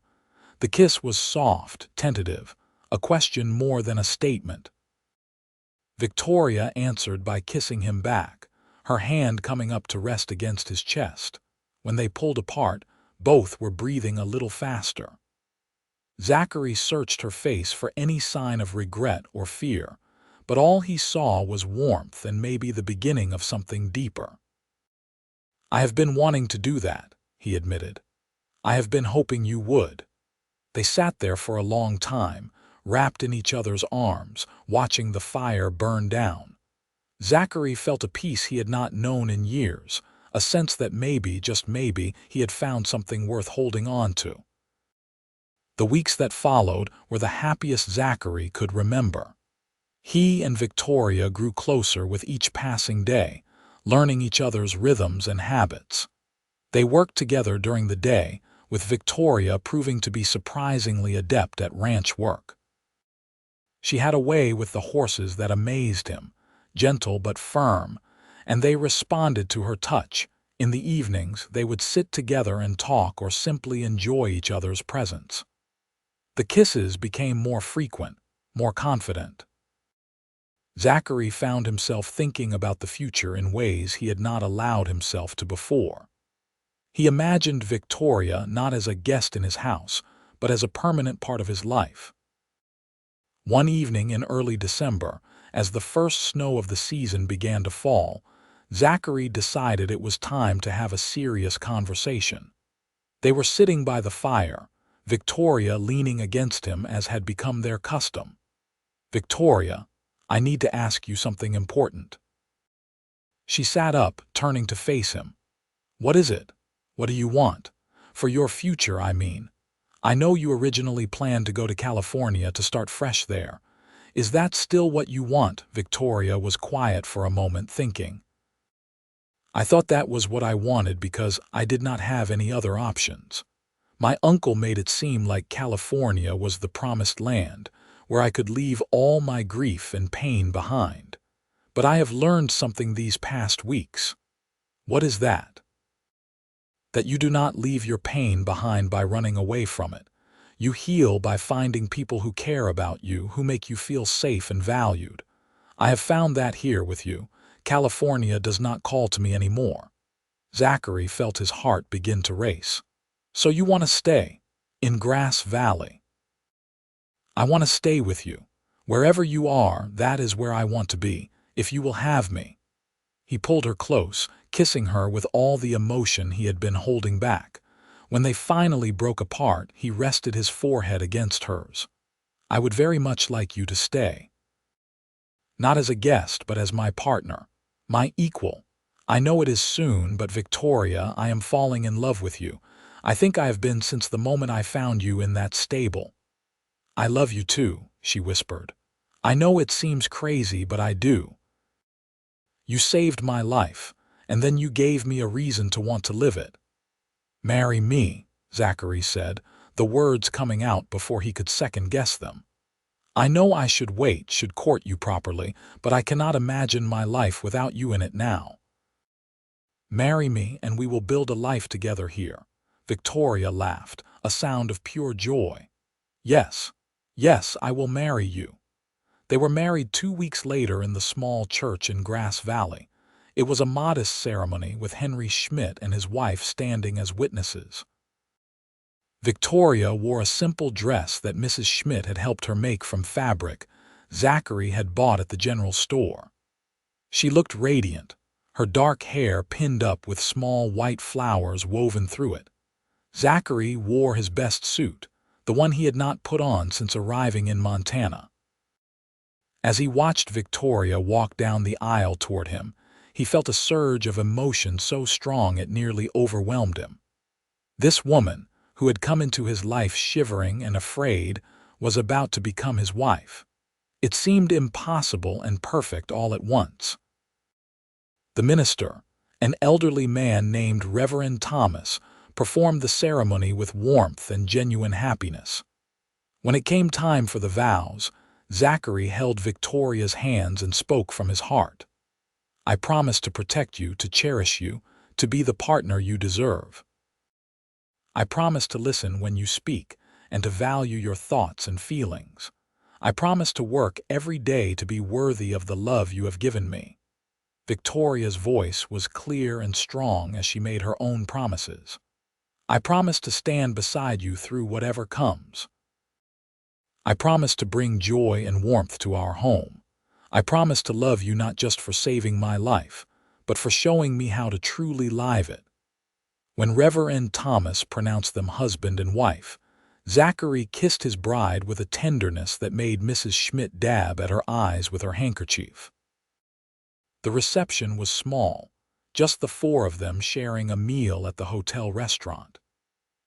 The kiss was soft, tentative, a question more than a statement. Victoria answered by kissing him back, her hand coming up to rest against his chest. When they pulled apart, both were breathing a little faster. Zachary searched her face for any sign of regret or fear, but all he saw was warmth and maybe the beginning of something deeper. I have been wanting to do that, he admitted. I have been hoping you would. They sat there for a long time, wrapped in each other's arms, watching the fire burn down. Zachary felt a peace he had not known in years, a sense that maybe, just maybe, he had found something worth holding on to. The weeks that followed were the happiest Zachary could remember. He and Victoria grew closer with each passing day, learning each other's rhythms and habits. They worked together during the day, with Victoria proving to be surprisingly adept at ranch work. She had a way with the horses that amazed him, gentle but firm, and they responded to her touch. In the evenings, they would sit together and talk or simply enjoy each other's presence. The kisses became more frequent, more confident. Zachary found himself thinking about the future in ways he had not allowed himself to before. He imagined Victoria not as a guest in his house, but as a permanent part of his life. One evening in early December, as the first snow of the season began to fall, Zachary decided it was time to have a serious conversation. They were sitting by the fire, Victoria leaning against him as had become their custom. "Victoria, I need to ask you something important." She sat up, turning to face him. "What is it? What do you want? For your future, I mean. I know you originally planned to go to California to start fresh there. Is that still what you want?" Victoria was quiet for a moment, thinking. "I thought that was what I wanted because I did not have any other options. My uncle made it seem like California was the promised land, where I could leave all my grief and pain behind. But I have learned something these past weeks." "What is that?" "That you do not leave your pain behind by running away from it. You heal by finding people who care about you, who make you feel safe and valued. I have found that here with you. California does not call to me anymore." Zachary felt his heart begin to race. "So you want to stay? In Grass Valley?" "I want to stay with you. Wherever you are, that is where I want to be, if you will have me." He pulled her close, kissing her with all the emotion he had been holding back. When they finally broke apart, he rested his forehead against hers. "I would very much like you to stay. Not as a guest, but as my partner, my equal. I know it is soon, but Victoria, I am falling in love with you. I think I have been since the moment I found you in that stable." "I love you too," she whispered. "I know it seems crazy, but I do. You saved my life, and then you gave me a reason to want to live it." "Marry me," Zachary said, the words coming out before he could second-guess them. "I know I should wait, should court you properly, but I cannot imagine my life without you in it now. Marry me, and we will build a life together here." Victoria laughed, a sound of pure joy. "Yes, yes, I will marry you." They were married 2 weeks later in the small church in Grass Valley. It was a modest ceremony with Henry Schmidt and his wife standing as witnesses. Victoria wore a simple dress that Mrs. Schmidt had helped her make from fabric Zachary had bought at the general store. She looked radiant, her dark hair pinned up with small white flowers woven through it. Zachary wore his best suit, the one he had not put on since arriving in Montana. As he watched Victoria walk down the aisle toward him, he felt a surge of emotion so strong it nearly overwhelmed him. This woman, who had come into his life shivering and afraid, was about to become his wife. It seemed impossible and perfect all at once. The minister, an elderly man named Reverend Thomas, performed the ceremony with warmth and genuine happiness. When it came time for the vows, Zachary held Victoria's hands and spoke from his heart. "I promise to protect you, to cherish you, to be the partner you deserve. I promise to listen when you speak and to value your thoughts and feelings. I promise to work every day to be worthy of the love you have given me." Victoria's voice was clear and strong as she made her own promises. "I promise to stand beside you through whatever comes. I promise to bring joy and warmth to our home. I promise to love you not just for saving my life, but for showing me how to truly live it." When Reverend Thomas pronounced them husband and wife, Zachary kissed his bride with a tenderness that made Mrs. Schmidt dab at her eyes with her handkerchief. The reception was small, just the four of them sharing a meal at the hotel restaurant.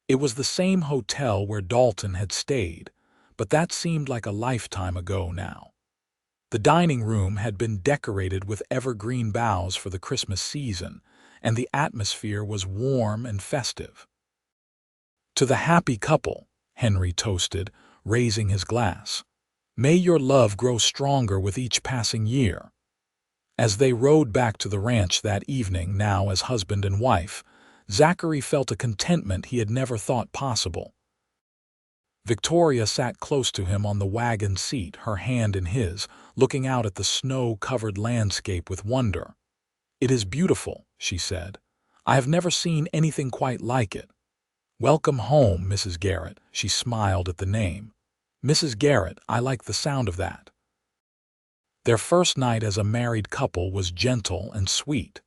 It was the same hotel where Dalton had stayed, but that seemed like a lifetime ago now. The dining room had been decorated with evergreen boughs for the Christmas season, and the atmosphere was warm and festive. "To the happy couple," Henry toasted, raising his glass. "May your love grow stronger with each passing year." As they rode back to the ranch that evening, now as husband and wife, Zachary felt a contentment he had never thought possible. Victoria sat close to him on the wagon seat, her hand in his, looking out at the snow-covered landscape with wonder. "It is beautiful," she said. "I have never seen anything quite like it." "Welcome home, Mrs. Garrett," she smiled at the name. "Mrs. Garrett, I like the sound of that." Their first night as a married couple was gentle and sweet.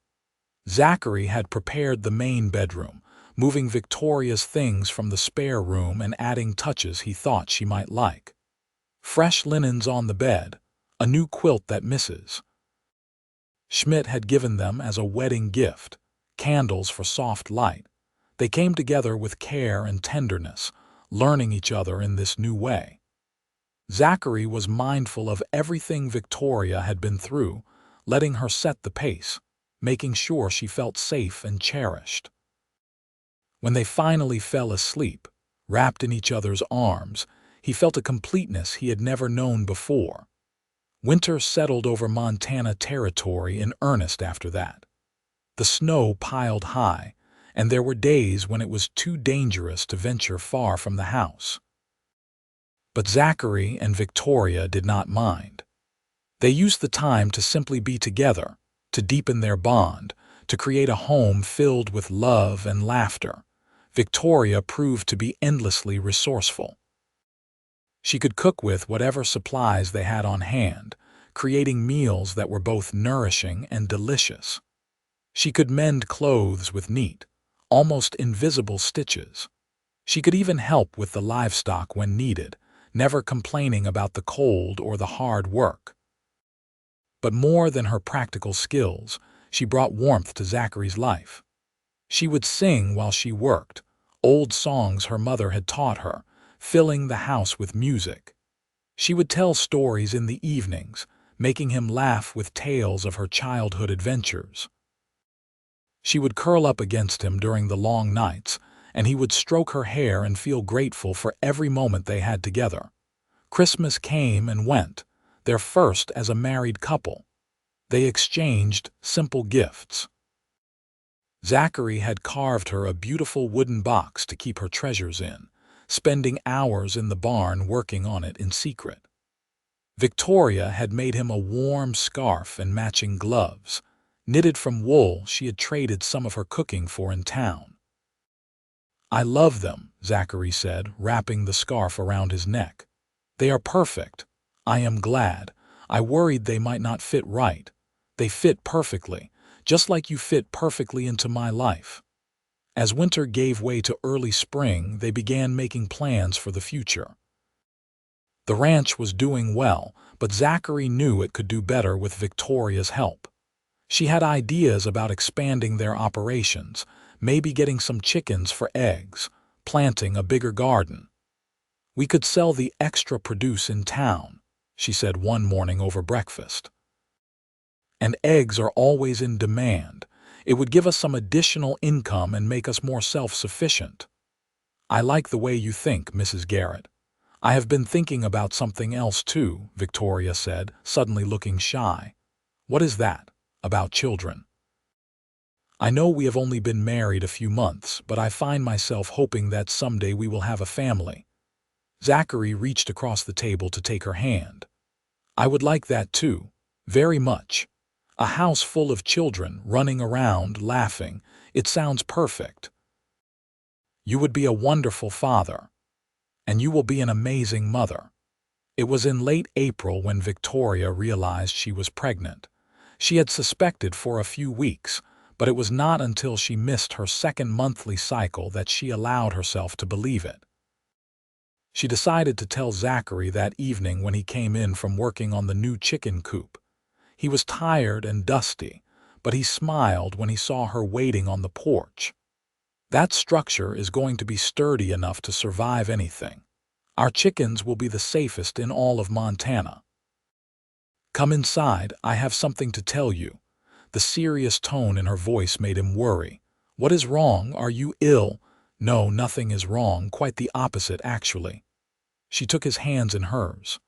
Zachary had prepared the main bedroom, moving Victoria's things from the spare room and adding touches he thought she might like. Fresh linens on the bed, a new quilt that Mrs. Schmidt had given them as a wedding gift, candles for soft light. They came together with care and tenderness, learning each other in this new way. Zachary was mindful of everything Victoria had been through, letting her set the pace, making sure she felt safe and cherished. When they finally fell asleep, wrapped in each other's arms, he felt a completeness he had never known before. Winter settled over Montana territory in earnest after that. The snow piled high, and there were days when it was too dangerous to venture far from the house. But Zachary and Victoria did not mind. They used the time to simply be together, to deepen their bond, to create a home filled with love and laughter. Victoria proved to be endlessly resourceful. She could cook with whatever supplies they had on hand, creating meals that were both nourishing and delicious. She could mend clothes with neat, almost invisible stitches. She could even help with the livestock when needed, never complaining about the cold or the hard work. But more than her practical skills, she brought warmth to Zachary's life. She would sing while she worked, old songs her mother had taught her, filling the house with music. She would tell stories in the evenings, making him laugh with tales of her childhood adventures. She would curl up against him during the long nights, and he would stroke her hair and feel grateful for every moment they had together. Christmas came and went, their first as a married couple. They exchanged simple gifts. Zachary had carved her a beautiful wooden box to keep her treasures in, spending hours in the barn working on it in secret. Victoria had made him a warm scarf and matching gloves, knitted from wool she had traded some of her cooking for in town. "I love them," Zachary said, wrapping the scarf around his neck. "They are perfect. I am glad. I worried they might not fit right. They fit perfectly, just like you fit perfectly into my life." As winter gave way to early spring, they began making plans for the future. The ranch was doing well, but Zachary knew it could do better with Victoria's help. She had ideas about expanding their operations, maybe getting some chickens for eggs, planting a bigger garden. "We could sell the extra produce in town," she said one morning over breakfast. "And eggs are always in demand. It would give us some additional income and make us more self-sufficient." "I like the way you think, Mrs. Garrett. I have been thinking about something else too," Victoria said, suddenly looking shy. "What is that? About children?" "I know we have only been married a few months, but I find myself hoping that someday we will have a family." Zachary reached across the table to take her hand. "I would like that too, very much. A house full of children running around, laughing. It sounds perfect." "You would be a wonderful father. And you will be an amazing mother." It was in late April when Victoria realized she was pregnant. She had suspected for a few weeks, but it was not until she missed her second monthly cycle that she allowed herself to believe it. She decided to tell Zachary that evening when he came in from working on the new chicken coop. He was tired and dusty, but he smiled when he saw her waiting on the porch. "That structure is going to be sturdy enough to survive anything. Our chickens will be the safest in all of Montana. Come inside, I have something to tell you." The serious tone in her voice made him worry. "What is wrong? Are you ill?" "No, nothing is wrong, quite the opposite actually." She took his hands in hers.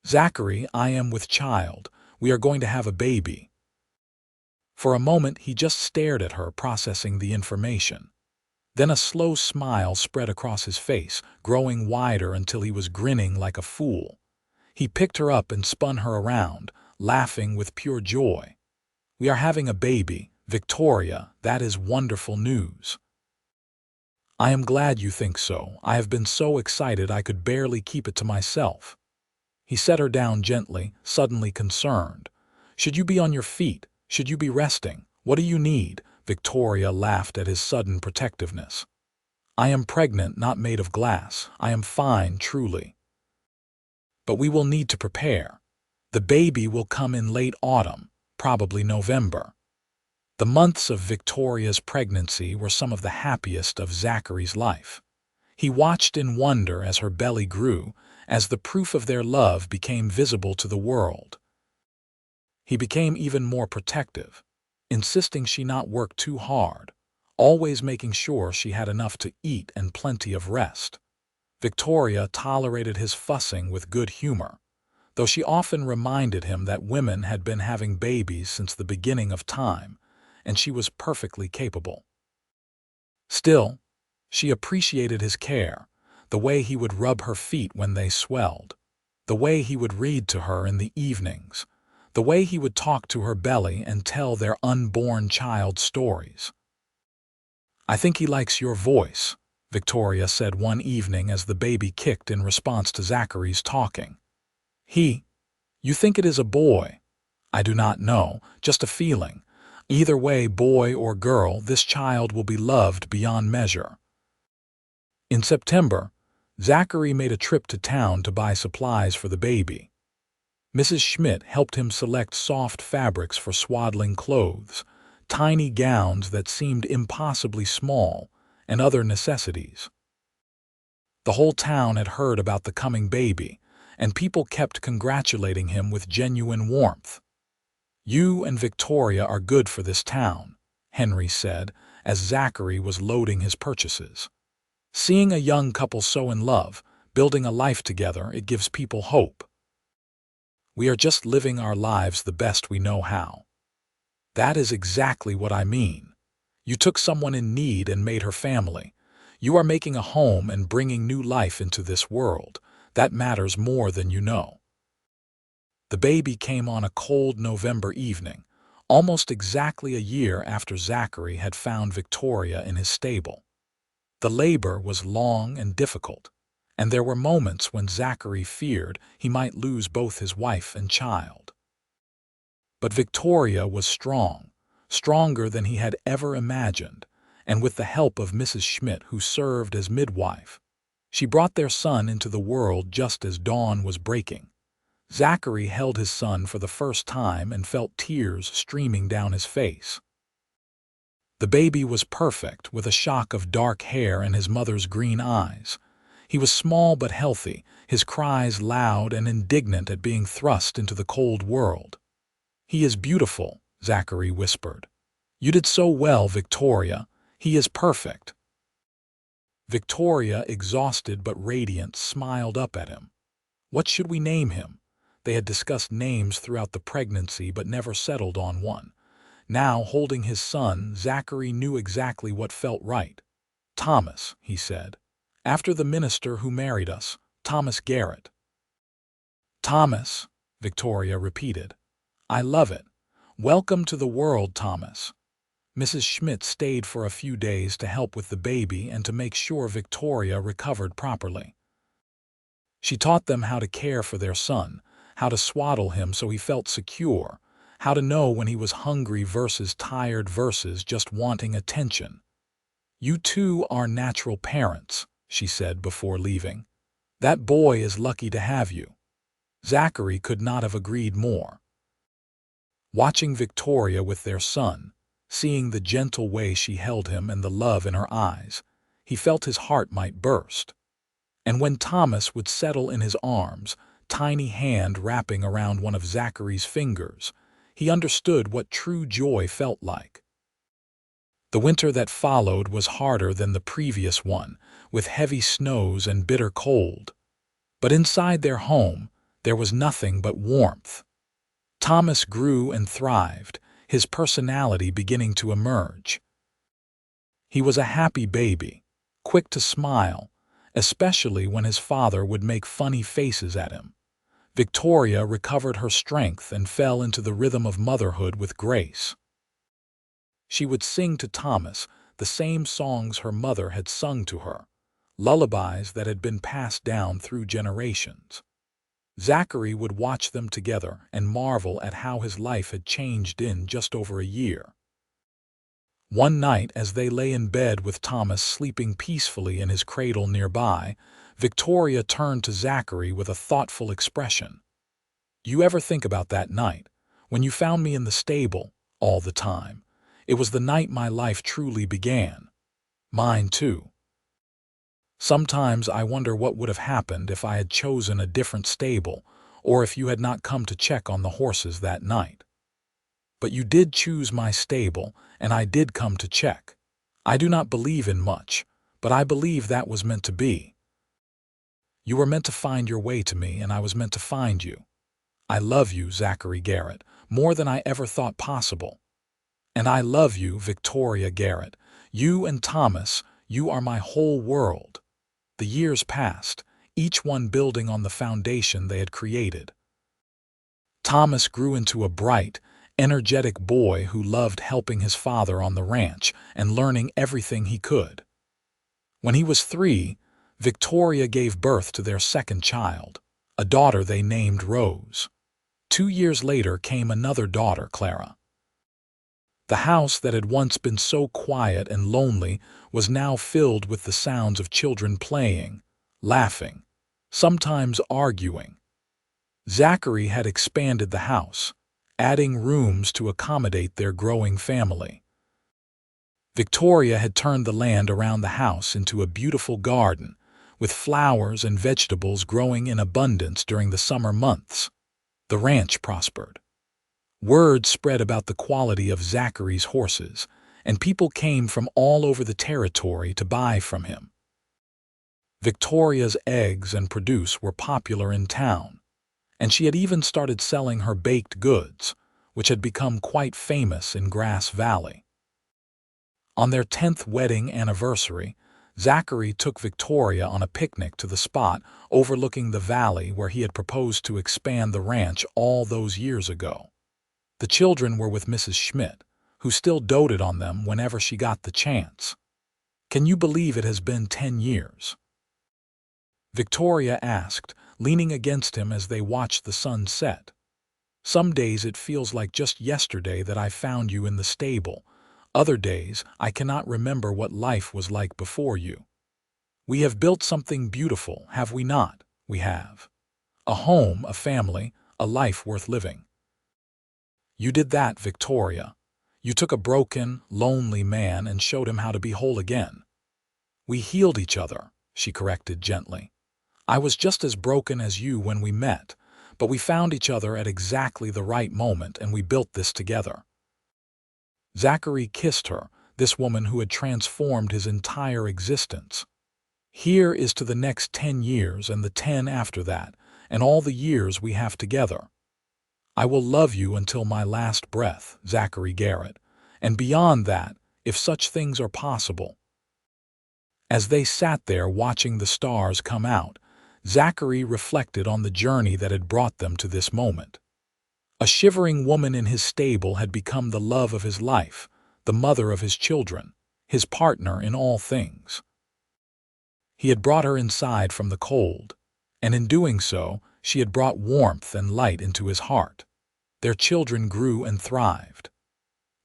"Zachary, I am with child. We are going to have a baby." For a moment he just stared at her, processing the information. Then a slow smile spread across his face, growing wider until he was grinning like a fool. He picked her up and spun her around, laughing with pure joy. "We are having a baby, Victoria. That is wonderful news." "I am glad you think so. I have been so excited I could barely keep it to myself." He set her down gently, suddenly concerned. "Should you be on your feet? Should you be resting? What do you need?" Victoria laughed at his sudden protectiveness. "I am pregnant, not made of glass. I am fine, truly. But we will need to prepare. The baby will come in late autumn, probably November." The months of Victoria's pregnancy were some of the happiest of Zachary's life. He watched in wonder as her belly grew, as the proof of their love became visible to the world. He became even more protective, insisting she not work too hard, always making sure she had enough to eat and plenty of rest. Victoria tolerated his fussing with good humor, though she often reminded him that women had been having babies since the beginning of time, and she was perfectly capable. Still, she appreciated his care, the way he would rub her feet when they swelled, the way he would read to her in the evenings, the way he would talk to her belly and tell their unborn child stories. "I think he likes your voice," Victoria said one evening as the baby kicked in response to Zachary's talking. You think it is a boy?" "I do not know, just a feeling. Either way, boy or girl, this child will be loved beyond measure." In September, Zachary made a trip to town to buy supplies for the baby. Mrs. Schmidt helped him select soft fabrics for swaddling clothes, tiny gowns that seemed impossibly small, and other necessities. The whole town had heard about the coming baby, and people kept congratulating him with genuine warmth. "You and Victoria are good for this town," Henry said, as Zachary was loading his purchases. "Seeing a young couple so in love, building a life together, it gives people hope. We are just living our lives the best we know how." "That is exactly what I mean. You took someone in need and made her family. You are making a home and bringing new life into this world. That matters more than you know." The baby came on a cold November evening, almost exactly a year after Zachary had found Victoria in his stable. The labor was long and difficult, and there were moments when Zachary feared he might lose both his wife and child. But Victoria was strong. stronger than he had ever imagined, and with the help of Mrs. Schmidt, who served as midwife. She brought their son into the world just as dawn was breaking. Zachary held his son for the first time and felt tears streaming down his face. The baby was perfect, with a shock of dark hair and his mother's green eyes. He was small but healthy, his cries loud and indignant at being thrust into the cold world. "He is beautiful," Zachary whispered. "You did so well, Victoria. He is perfect." Victoria, exhausted but radiant, smiled up at him. What should we name him? They had discussed names throughout the pregnancy but never settled on one. Now, holding his son, Zachary knew exactly what felt right. "Thomas," he said. "After the minister who married us, Thomas Garrett." "Thomas," Victoria repeated. "I love it. Welcome to the world, Thomas." Mrs. Schmidt stayed for a few days to help with the baby and to make sure Victoria recovered properly. She taught them how to care for their son, how to swaddle him so he felt secure, how to know when he was hungry versus tired versus just wanting attention. "You two are natural parents," she said before leaving. "That boy is lucky to have you." Zachary could not have agreed more. Watching Victoria with their son, seeing the gentle way she held him and the love in her eyes, he felt his heart might burst. And when Thomas would settle in his arms, tiny hand wrapping around one of Zachary's fingers, he understood what true joy felt like. The winter that followed was harder than the previous one, with heavy snows and bitter cold. But inside their home, there was nothing but warmth. Thomas grew and thrived, his personality beginning to emerge. He was a happy baby, quick to smile, especially when his father would make funny faces at him. Victoria recovered her strength and fell into the rhythm of motherhood with grace. She would sing to Thomas the same songs her mother had sung to her, lullabies that had been passed down through generations. Zachary would watch them together and marvel at how his life had changed in just over a year. One night, as they lay in bed with Thomas sleeping peacefully in his cradle nearby, Victoria turned to Zachary with a thoughtful expression. "You ever think about that night, when you found me in the stable, all the time? It was the night my life truly began." "Mine too. Sometimes I wonder what would have happened if I had chosen a different stable, or if you had not come to check on the horses that night. But you did choose my stable, and I did come to check. I do not believe in much, but I believe that was meant to be. You were meant to find your way to me, and I was meant to find you. I love you, Zachary Garrett, more than I ever thought possible. And I love you, Victoria Garrett. You and Thomas, you are my whole world." The years passed, each one building on the foundation they had created. Thomas grew into a bright, energetic boy who loved helping his father on the ranch and learning everything he could. When he was 3, Victoria gave birth to their second child, a daughter they named Rose. 2 years later came another daughter, Clara. The house that had once been so quiet and lonely was now filled with the sounds of children playing, laughing, sometimes arguing. Zachary had expanded the house, adding rooms to accommodate their growing family. Victoria had turned the land around the house into a beautiful garden, with flowers and vegetables growing in abundance during the summer months. The ranch prospered. Word spread about the quality of Zachary's horses, and people came from all over the territory to buy from him. Victoria's eggs and produce were popular in town, and she had even started selling her baked goods, which had become quite famous in Grass Valley. On their 10th wedding anniversary, Zachary took Victoria on a picnic to the spot overlooking the valley where he had proposed to expand the ranch all those years ago. The children were with Mrs. Schmidt, who still doted on them whenever she got the chance. "Can you believe it has been 10 years?" Victoria asked, leaning against him as they watched the sun set. Some days it feels like just yesterday that I found you in the stable. Other days, I cannot remember what life was like before you. We have built something beautiful, have we not? We have. A home, a family, a life worth living. You did that, Victoria. You took a broken, lonely man and showed him how to be whole again. We healed each other, she corrected gently. I was just as broken as you when we met, but we found each other at exactly the right moment and we built this together. Zachary kissed her, this woman who had transformed his entire existence. Here is to the next 10 years and the 10 after that, and all the years we have together. I will love you until my last breath, Zachary Garrett, and beyond that, if such things are possible. As they sat there watching the stars come out, Zachary reflected on the journey that had brought them to this moment. A shivering woman in his stable had become the love of his life, the mother of his children, his partner in all things. He had brought her inside from the cold, and in doing so, she had brought warmth and light into his heart. Their children grew and thrived.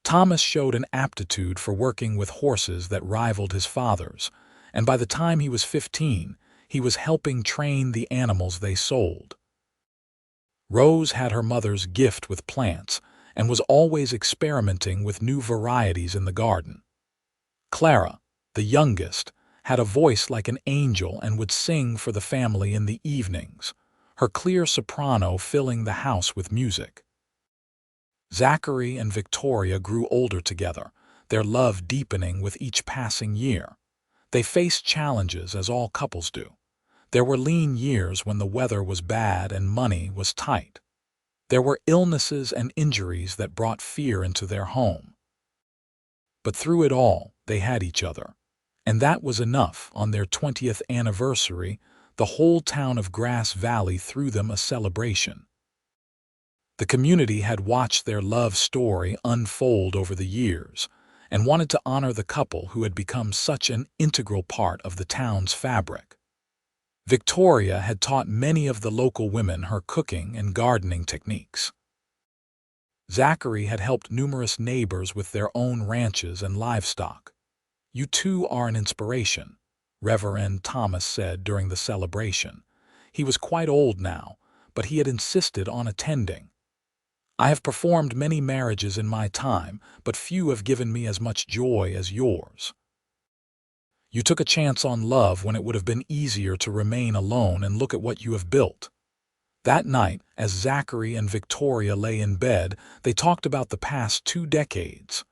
Thomas showed an aptitude for working with horses that rivaled his father's, and by the time he was 15, he was helping train the animals they sold. Rose had her mother's gift with plants and was always experimenting with new varieties in the garden. Clara, the youngest, had a voice like an angel and would sing for the family in the evenings, her clear soprano filling the house with music. Zachary and Victoria grew older together, their love deepening with each passing year. They faced challenges as all couples do. There were lean years when the weather was bad and money was tight. There were illnesses and injuries that brought fear into their home. But through it all, they had each other. And that was enough. On their 20th anniversary, the whole town of Grass Valley threw them a celebration. The community had watched their love story unfold over the years and wanted to honor the couple who had become such an integral part of the town's fabric. Victoria had taught many of the local women her cooking and gardening techniques. Zachary had helped numerous neighbors with their own ranches and livestock. You two are an inspiration, Reverend Thomas said during the celebration. He was quite old now, but he had insisted on attending. I have performed many marriages in my time, but few have given me as much joy as yours. You took a chance on love when it would have been easier to remain alone, and look at what you have built. That night, as Zachary and Victoria lay in bed, they talked about the past 2 decades.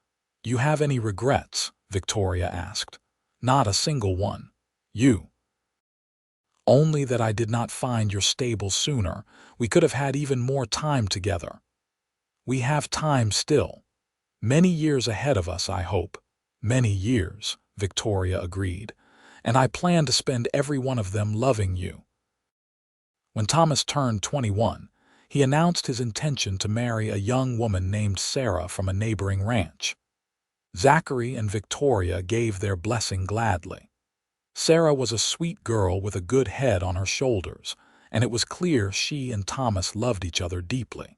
You have any regrets? Victoria asked. Not a single one. You. Only that I did not find your stable sooner. We could have had even more time together. We have time still. Many years ahead of us, I hope. Many years, Victoria agreed, and I plan to spend every one of them loving you. When Thomas turned 21, he announced his intention to marry a young woman named Sarah from a neighboring ranch. Zachary and Victoria gave their blessing gladly. Sarah was a sweet girl with a good head on her shoulders, and it was clear she and Thomas loved each other deeply.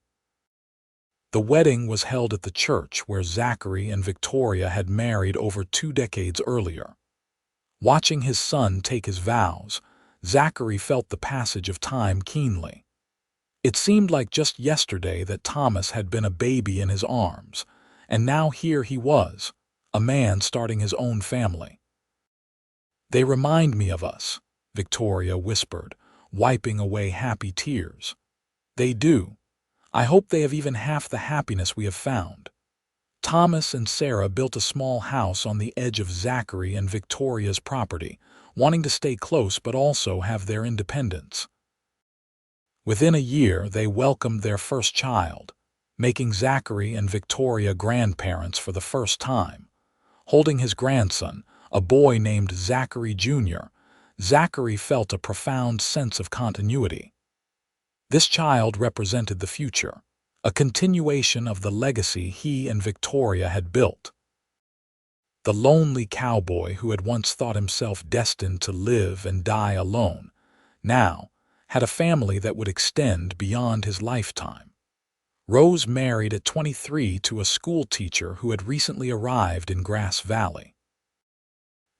The wedding was held at the church where Zachary and Victoria had married over 2 decades earlier. Watching his son take his vows, Zachary felt the passage of time keenly. It seemed like just yesterday that Thomas had been a baby in his arms, and now here he was, a man starting his own family. They remind me of us, Victoria whispered, wiping away happy tears. They do. I hope they have even half the happiness we have found. Thomas and Sarah built a small house on the edge of Zachary and Victoria's property, wanting to stay close but also have their independence. Within a year, they welcomed their first child, making Zachary and Victoria grandparents for the first time. Holding his grandson, a boy named Zachary Jr., Zachary felt a profound sense of continuity. This child represented the future, a continuation of the legacy he and Victoria had built. The lonely cowboy who had once thought himself destined to live and die alone, now had a family that would extend beyond his lifetime. Rose married at 23 to a school teacher who had recently arrived in Grass Valley.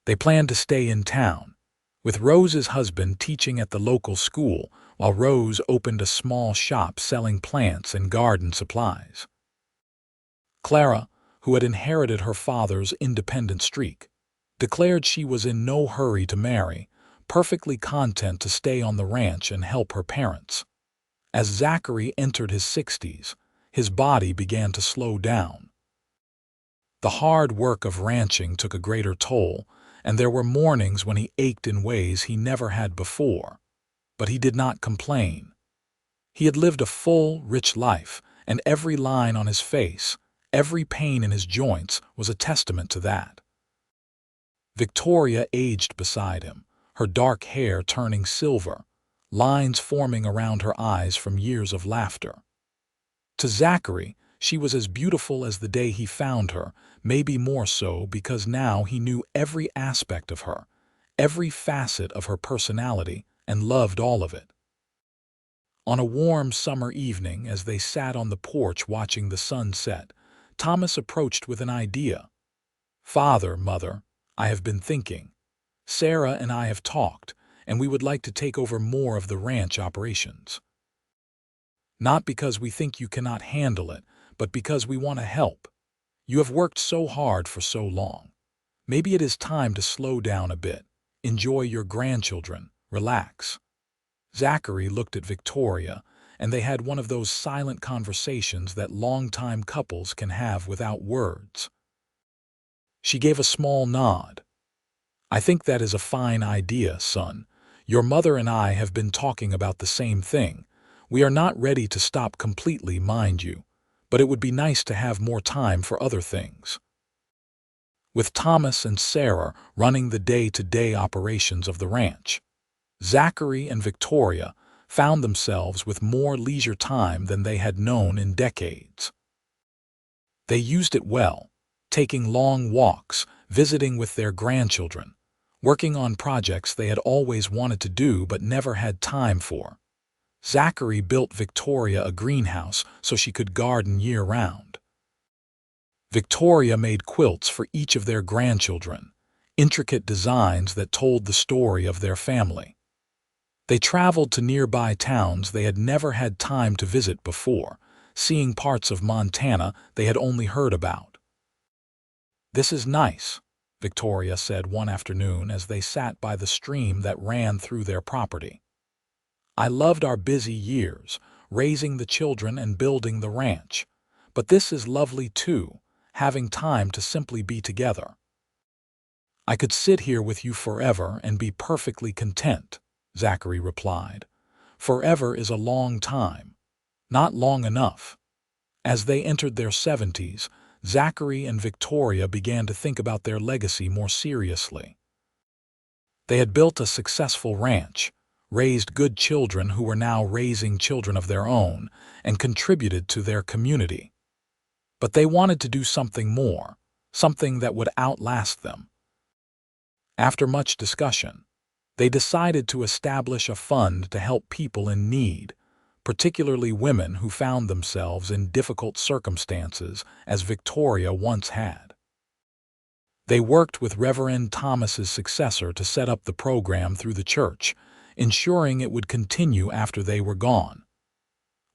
They planned to stay in town, with Rose's husband teaching at the local school while Rose opened a small shop selling plants and garden supplies. Clara, who had inherited her father's independent streak, declared she was in no hurry to marry, perfectly content to stay on the ranch and help her parents. As Zachary entered his 60s, his body began to slow down. The hard work of ranching took a greater toll, and there were mornings when he ached in ways he never had before. But he did not complain. He had lived a full, rich life, and every line on his face, every pain in his joints was a testament to that. Victoria aged beside him, her dark hair turning silver, lines forming around her eyes from years of laughter. To Zachary, she was as beautiful as the day he found her, maybe more so because now he knew every aspect of her, every facet of her personality, and loved all of it. On a warm summer evening, as they sat on the porch watching the sun set, Thomas approached with an idea. "Father, Mother, I have been thinking. Sarah and I have talked, and we would like to take over more of the ranch operations. Not because we think you cannot handle it, but because we want to help. You have worked so hard for so long. Maybe it is time to slow down a bit, enjoy your grandchildren, relax." Zachary looked at Victoria, and they had one of those silent conversations that long-time couples can have without words. She gave a small nod. "I think that is a fine idea, son. Your mother and I have been talking about the same thing. We are not ready to stop completely, mind you, but it would be nice to have more time for other things." With Thomas and Sarah running the day-to-day operations of the ranch, Zachary and Victoria found themselves with more leisure time than they had known in decades. They used it well, taking long walks, visiting with their grandchildren, working on projects they had always wanted to do but never had time for. Zachary built Victoria a greenhouse so she could garden year-round. Victoria made quilts for each of their grandchildren, intricate designs that told the story of their family. They traveled to nearby towns they had never had time to visit before, seeing parts of Montana they had only heard about. "This is nice," Victoria said one afternoon as they sat by the stream that ran through their property. "I loved our busy years, raising the children and building the ranch. But this is lovely too, having time to simply be together. I could sit here with you forever and be perfectly content," Zachary replied. "Forever is a long time, not long enough." As they entered their 70s, Zachary and Victoria began to think about their legacy more seriously. They had built a successful ranch, raised good children who were now raising children of their own, and contributed to their community. But they wanted to do something more, something that would outlast them. After much discussion, they decided to establish a fund to help people in need, particularly women who found themselves in difficult circumstances as Victoria once had. They worked with Reverend Thomas's successor to set up the program through the church, ensuring it would continue after they were gone.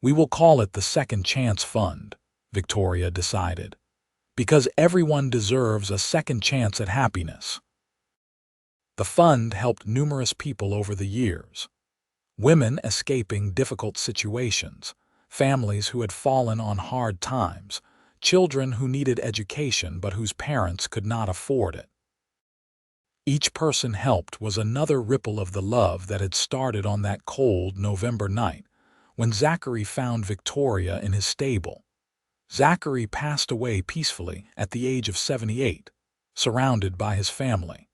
"We will call it the Second Chance Fund," Victoria decided, "because everyone deserves a second chance at happiness." The fund helped numerous people over the years. Women escaping difficult situations, families who had fallen on hard times, children who needed education but whose parents could not afford it. Each person helped was another ripple of the love that had started on that cold November night when Zachary found Victoria in his stable. Zachary passed away peacefully at the age of 78, surrounded by his family.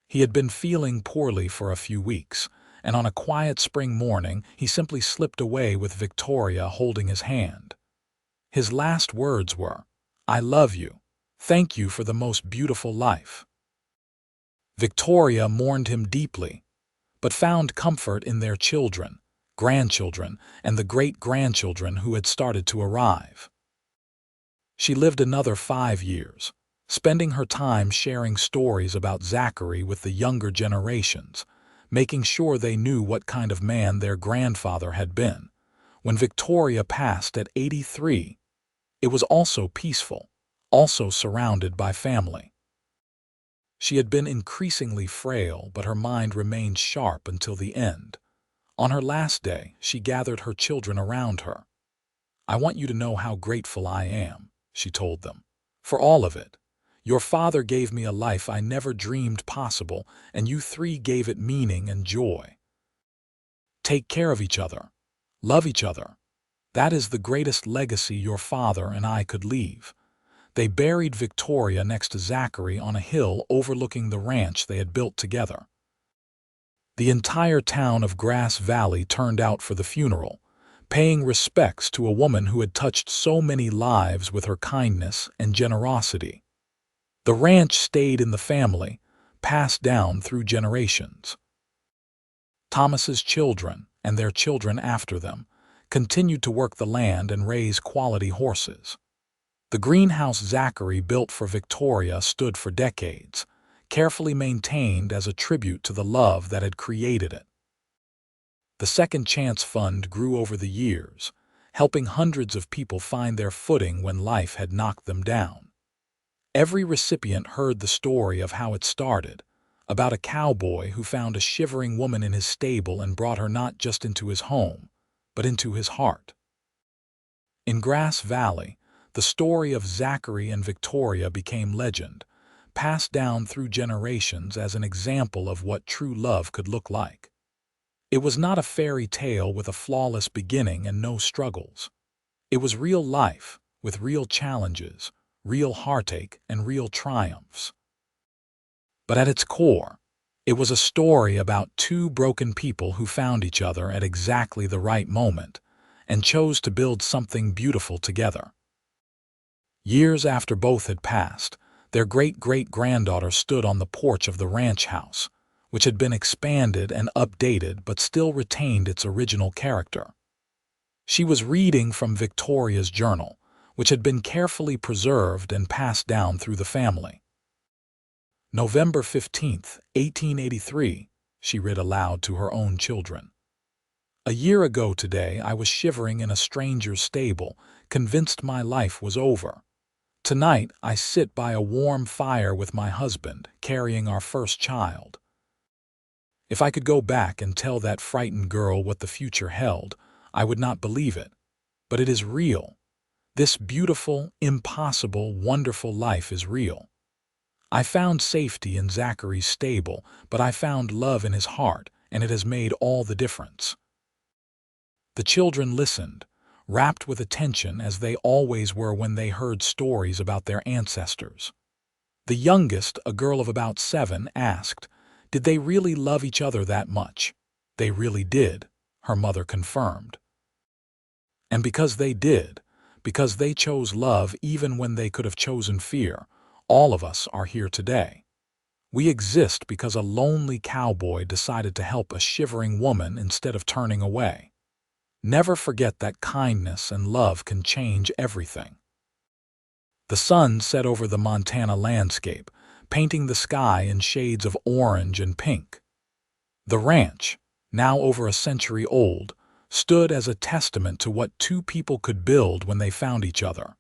He had been feeling poorly for a few weeks, and on a quiet spring morning he simply slipped away with Victoria holding his hand. His last words were, "I love you. Thank you for the most beautiful life." Victoria mourned him deeply, but found comfort in their children, grandchildren, and the great-grandchildren who had started to arrive. She lived another 5 years, spending her time sharing stories about Zachary with the younger generations, making sure they knew what kind of man their grandfather had been. When Victoria passed at 83, it was also peaceful, also surrounded by family. She had been increasingly frail, but her mind remained sharp until the end. On her last day, she gathered her children around her. "I want you to know how grateful I am," she told them, "for all of it. Your father gave me a life I never dreamed possible, and you three gave it meaning and joy. Take care of each other. Love each other. That is the greatest legacy your father and I could leave." They buried Victoria next to Zachary on a hill overlooking the ranch they had built together. The entire town of Grass Valley turned out for the funeral, paying respects to a woman who had touched so many lives with her kindness and generosity. The ranch stayed in the family, passed down through generations. Thomas's children, and their children after them, continued to work the land and raise quality horses. The greenhouse Zachary built for Victoria stood for decades, carefully maintained as a tribute to the love that had created it. The Second Chance Fund grew over the years, helping hundreds of people find their footing when life had knocked them down. Every recipient heard the story of how it started, about a cowboy who found a shivering woman in his stable and brought her not just into his home, but into his heart. In Grass Valley, the story of Zachary and Victoria became legend, passed down through generations as an example of what true love could look like. It was not a fairy tale with a flawless beginning and no struggles. It was real life, with real challenges, real heartache, and real triumphs. But at its core, it was a story about two broken people who found each other at exactly the right moment and chose to build something beautiful together. Years after both had passed, their great-great-granddaughter stood on the porch of the ranch house, which had been expanded and updated but still retained its original character. She was reading from Victoria's journal, which had been carefully preserved and passed down through the family. "November 15th, 1883, she read aloud to her own children. "A year ago today I was shivering in a stranger's stable, convinced my life was over. Tonight I sit by a warm fire with my husband, carrying our first child. If I could go back and tell that frightened girl what the future held, I would not believe it. But it is real. This beautiful, impossible, wonderful life is real. I found safety in Zachary's stable, but I found love in his heart, and it has made all the difference." The children listened, rapt with attention as they always were when they heard stories about their ancestors. The youngest, a girl of about 7, asked, "Did they really love each other that much?" "They really did," her mother confirmed. "And because they did, because they chose love even when they could have chosen fear, all of us are here today. We exist because a lonely cowboy decided to help a shivering woman instead of turning away. Never forget that kindness and love can change everything." The sun set over the Montana landscape, painting the sky in shades of orange and pink. The ranch, now over a century old, stood as a testament to what two people could build when they found each other.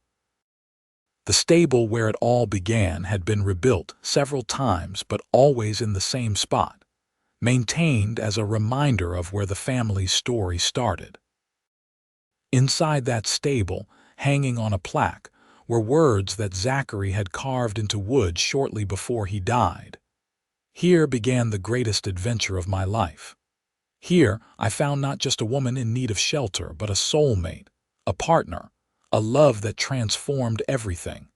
The stable where it all began had been rebuilt several times, but always in the same spot, maintained as a reminder of where the family's story started. Inside that stable, hanging on a plaque, were words that Zachary had carved into wood shortly before he died. "Here began the greatest adventure of my life. Here I found not just a woman in need of shelter, but a soulmate, a partner, a love that transformed everything."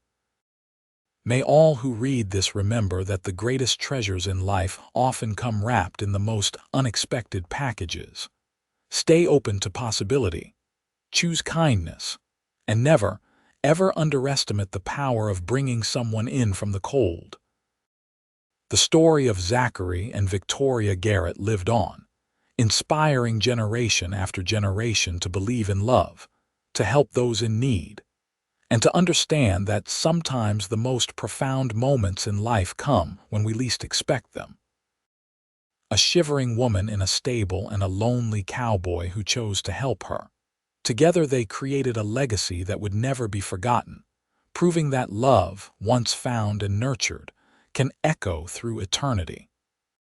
May all who read this remember that the greatest treasures in life often come wrapped in the most unexpected packages. Stay open to possibility. Choose kindness, and never, ever underestimate the power of bringing someone in from the cold. The story of Zachary and Victoria Garrett lived on, inspiring generation after generation to believe in love, to help those in need, and to understand that sometimes the most profound moments in life come when we least expect them. A shivering woman in a stable and a lonely cowboy who chose to help her. Together they created a legacy that would never be forgotten, proving that love, once found and nurtured, can echo through eternity.